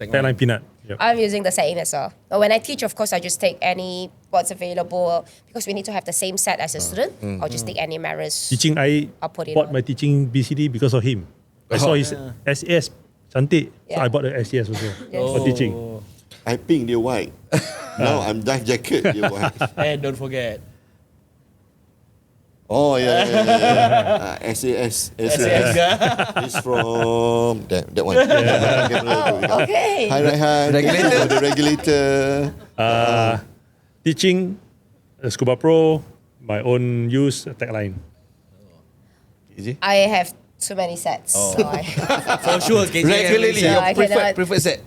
Tagline peanut. Yep. I'm using the same as well. But when I teach, of course, I just take any what's available because we need to have the same set as a student. I'll just take any mirrors. Teaching, I I'll put it bought on. my teaching BCD because of him. I saw his SAS, cantik. So Yeah. I bought the SAS also Yes. for teaching. I pink, dia white. Now I'm dive jacket, dia white. And don't forget. Oh, yeah. SAS. It's from that one. Okay. Hi, Raihan. Regulator. The regulator. Teaching Scuba Pro, my own use tagline. I have too many sets. So For sure, KJ. Regularly, So your I cannot- preferred set.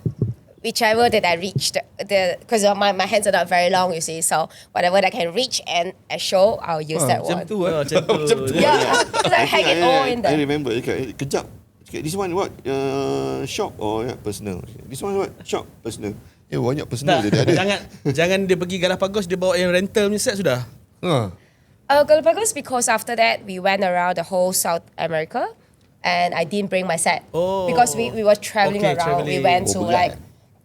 whichever that I reach, because my hands are not very long, you see. So whatever that I can reach and show, I'll use that Macam one. tu Macam tu. Yeah, because I hang it all in I there. remember, kejap. Okay, this one what? Shop or personal? This one what? Shop, personal. Banyak personal dia ada. Jangan dia pergi Galapagos, dia bawa yang rental punya set sudah. Galapagos, because after that we went around the whole South America, and I didn't bring my set because we were traveling around. We went to like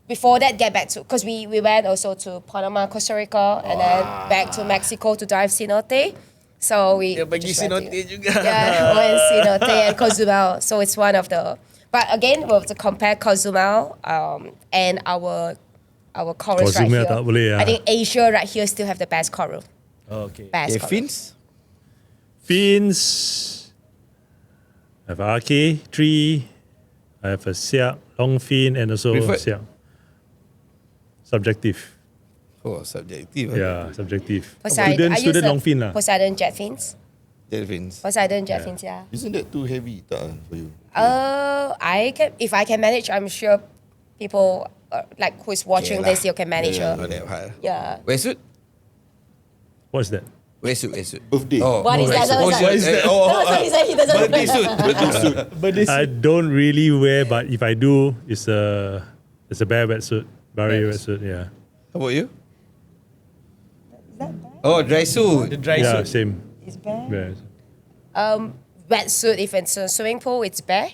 before that get back to because we went also to Panama, Costa Rica, and then back to Mexico to dive cenote. So we pergi cenote juga. Yeah, went cenote and Cozumel. So it's one of the. But again, we have to compare Cozumel and our corals Cozumel right tak boleh, here. I think Asia right here still have the best coral. Okay. Best coral. Fins. I have RK3. I have a siak, long fin, and also siak. Subjective. Subjective. Yeah, subjective. Poseidon, Student long fin lah. Poseidon jet fins. Jellyfins. Poseidon jet fins, yeah. Isn't that too heavy for you? If I can manage, I'm sure people like who is watching this, you can manage. Yeah. Wetsuit? What's that? Wetsuit. Birthday. What is that? What is that? So he said he doesn't. Birthday suit. I don't really wear, but if I do, it's a bare wetsuit. Bare wetsuit, yeah. How about you? Dry suit. The dry Yeah, suit. same. It's bare. Bare. Wetsuit, if it's a swimming pool, it's bare.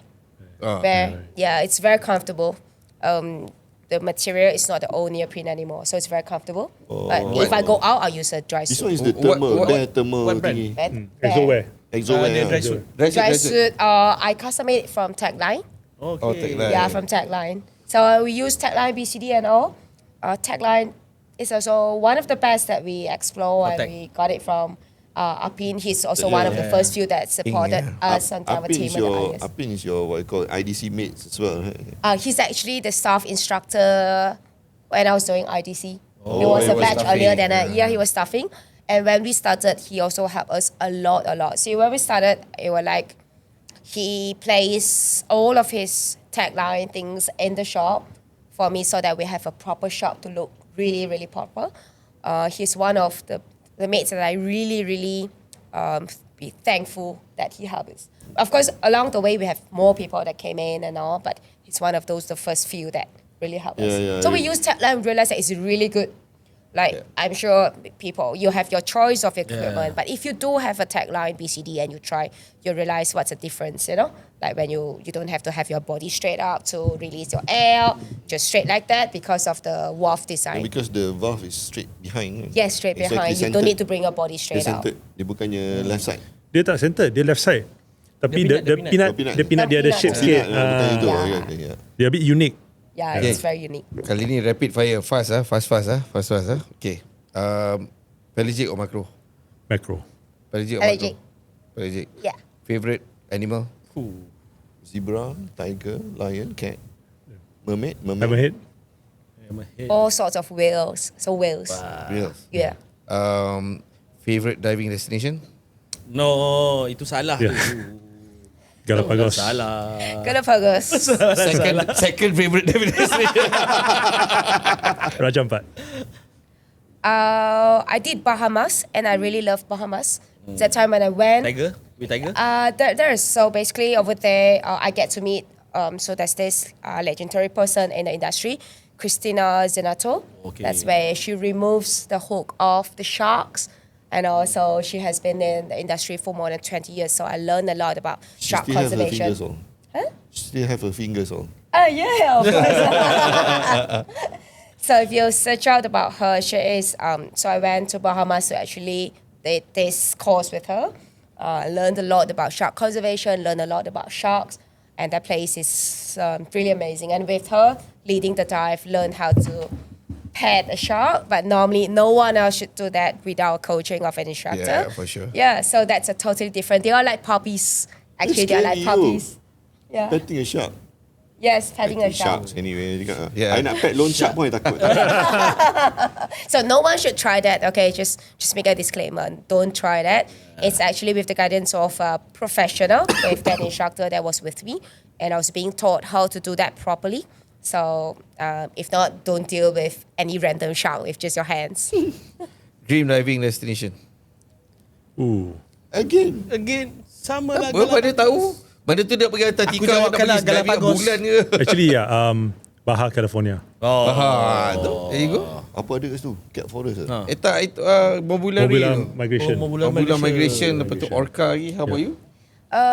Oh. Bare. Yeah, it's very comfortable. The material is not the old neoprene anymore, so it's very comfortable. But if I go out, I'll use a dry This suit. one is the thermal, bare thermal what brand? thingy. Bare. Exowear. Exowear. The dry suit. Dry suit. I custom made it from Tagline. Okay. Tagline. Yeah, from Tagline. So we use Tagline BCD and all. Tagline is also one of the best that we explore, and we got it from Apin. He's also one of the first few that supported us on our team. Apin is your what you call IDC mates as well. Right? He's actually the staff instructor when I was doing IDC. He was he a was batch staffing. earlier than he was staffing. And when we started, he also helped us a lot. See, when we started, it was like he placed all of his tagline things in the shop for me so that we have a proper shop to look really, really proper. He's one of the mates that I really, really be thankful that he helped us. Of course, along the way, we have more people that came in and all, but he's one of the first few that really helped us. So we use tagline and realized that it's really good. Like, I'm sure people, you have your choice of equipment, but if you do have a tagline BCD and you try, you realize what's the difference, you know? Like when you don't have to have your body straight up to release your air, just straight like that because of the valve design. And because the valve is straight behind. Yes, straight behind. You don't need to bring your body straight out. Dia bukannya left side. Dia tak center, dia left side. Tapi dia peanut dia ada shape sikit. Dia a bit unique. Yeah, it's very unique. Kali ni rapid fire, fast. Okay. Pelagic or macro? Macro. Pelagic or Pelagic. macro? Pelagic. Yeah. Favorite animal? Zebra, tiger, lion, cat, mermaid. Hammerhead. All sorts of whales. So whales. Reals. Yeah. Favorite diving destination? No, itu salah Yeah. tu. Galapagos. Salah. Galapagos. Second favorite diving destination. Raja Ampat. I did Bahamas, and I really love Bahamas. That time when I went, Tiger? With Tiger? there is, so basically over there, I get to meet. So there's this legendary person in the industry, Christina Zenato. Okay. That's where she removes the hook off the sharks. And also, she has been in the industry for more than 20 years. So I learned a lot about shark conservation. She still have her fingers on. Yeah, of course. So if you search out about her, she is. So I went to Bahamas to actually did this course with her. Learned a lot about shark conservation. Learned a lot about sharks, and that place is really amazing. And with her leading the dive, learned how to pet a shark. But normally, no one else should do that without coaching of an instructor. Yeah, for sure. Yeah, so that's a totally different. They are like puppies. Actually, they are like puppies. Yeah. Petting a shark. Yes, petting a shark. Sharks anyway. Yeah. I nak pet lone shark pun I takut. So no one should try that. Okay, just make a disclaimer. Don't try that. It's actually with the guidance of a professional, with that instructor that was with me, and I was being taught how to do that properly. So if not, don't deal with any random shark with just your hands. Dream diving destination? Ooh. Again. Again, sama lah. Apa dia tahu? Mana tu dia pergi Antartika? Aku jawabkan lah, Galapagos. Bulan ke? Actually, Baja California. There you go. Apa ada kat situ? Cat Forest lah. Tak, itu Mobulan Migration. Mobulan Migration. Lepas tu Orca lagi. How about you?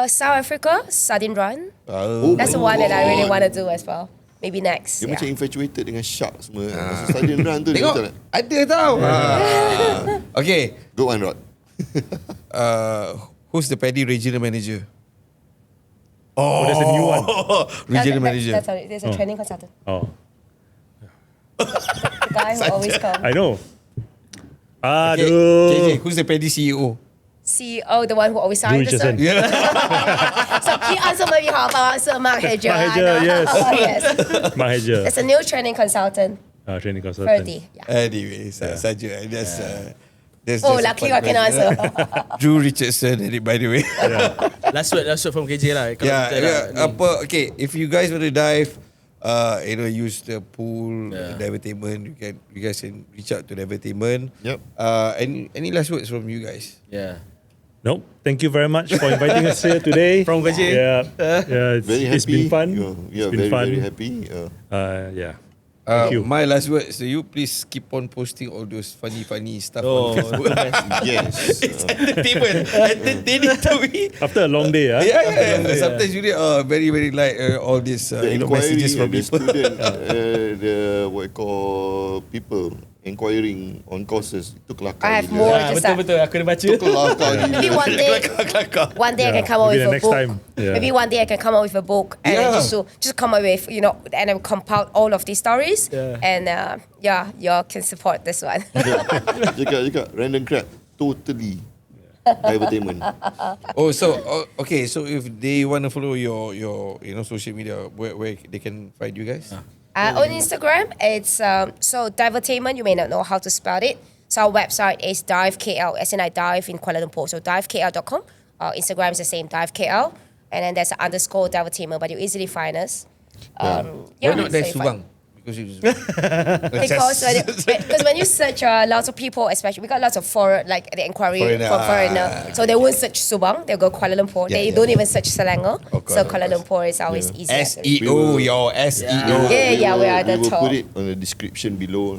South Africa, Sardine Run. That's the my one that I really God. want to do as well. Maybe next. Dia macam infatuated dengan shark semua. Masa Sardine Run tu dia Tengok, macam nak, ada tau. Okay. Go on, Rod. Who's the Paddy Regional Manager? Oh, there's a new one. Regional Manager. That's all. There's a training consultant. Oh, The guy who always comes. I know. Okay. Aduh. JJ, who's the Paddy CEO? CEO, the one who always signs the Richardson. cert. So he answer maybe how about answer Mark Hedger. Hedger, yes. Yes. Maheja. There's a new training consultant. Training consultant. Ferdy. Yeah. Anyway, saja. That's Oh, just lucky a I can fun answer. Drew Richardson, by the way. Last word from KJ lah. Kalau kita nak ni. Okay, if you guys want to dive, use the pool, divertainment, you guys can reach out to divertainment. Yep. Any last words from you guys? Yeah. Nope. Thank you very much for inviting us here today. From KJ. Yeah. Very happy. It's been fun. Yeah, It's been very, fun. very happy. Yeah. Thank you. My last words to you, please keep on posting all those funny stuff Oh, on Facebook. Yes. It's entertaining to me. After a long day, Yeah. Sometimes you very like all these The inquiry, messages from the people. student, the what you call people inquiring on courses. Itu kelakar. I have gila. more. Ah, betul-betul aku dah baca. Itu kelakar gila. Maybe one day I can come up Maybe with the a next book. time. Yeah. Maybe one day I can come up with a book and then just come up with and then compile all of these stories and y'all can support this one. Cakap random crap totally divertainment. Okay. So if they want to follow your social media, where they can find you guys? On Instagram, it's Divertainment. You may not know how to spell it. So our website is DiveKL, as in I dive in Kuala Lumpur. So divekl.com. Instagram is the same, DiveKL. And then there's an _ Divertainment, but you easily find us. Why not so dive you Subang? find- Because when you search lots of people, especially we got lots of the inquiry from foreigner, so they won't search Subang, they'll go Kuala Lumpur. They don't even search Selangor, so Kuala Lumpur is always easier. SEO, your SEO. Yeah, we are the We will top. put it on the description below.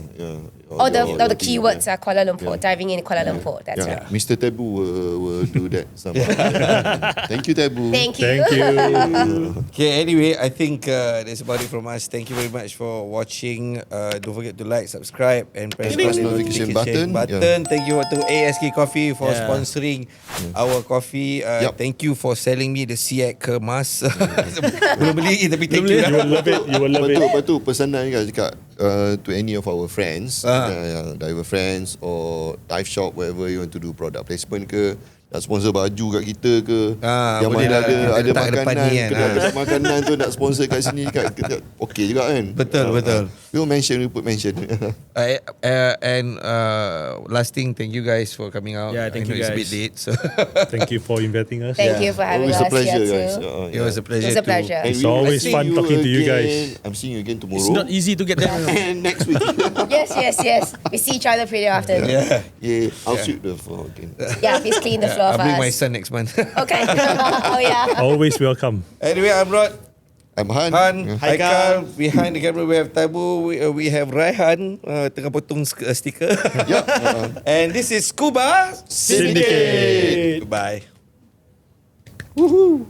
The keywords are Kuala Lumpur, diving in Kuala Lumpur. That's right. Mr. Tabu will do that. Thank you, Tabu. Thank you. Thank you. Okay, anyway, I think that's about it from us. Thank you very much for watching. Don't forget to like, subscribe, and press the notification button. Thank you to ASK Coffee for sponsoring our coffee. Thank you for selling me the siak kemas. Belum beli tapi thank you. You will love it. You will love it. Lepas tu pesanan kan cakap to any of our friends, diver friends or dive shop, wherever you want to do product placement ke, nak sponsor baju kat kita ke, yang boleh mana lah, ada letak depan makanan, ni kan. kedai makanan tu nak sponsor kat sini kat okey juga kan. Betul. We put mention. And last thing, thank you guys for coming out. Yeah, thank I know you it's a guys. bit late, so Thank you for inviting us. Thank you for having Always us a pleasure, here guys. too. it was a pleasure. It was a pleasure. And It's we will always see fun talking to you guys. I'm seeing you again tomorrow. It's not easy to get there. And next week. Yes. We see each other pretty often. Yeah. I'll sweep the floor again. Yeah, please clean the floor I'll for bring my us. son next month. Okay. Oh yeah. Always welcome. Anyway, I'm Rod. I'm Han. Haikal. Behind the camera we have Tabu. We have Raihan tengah potong stiker. And this is Scuba Syndicate. Goodbye. Woohoo.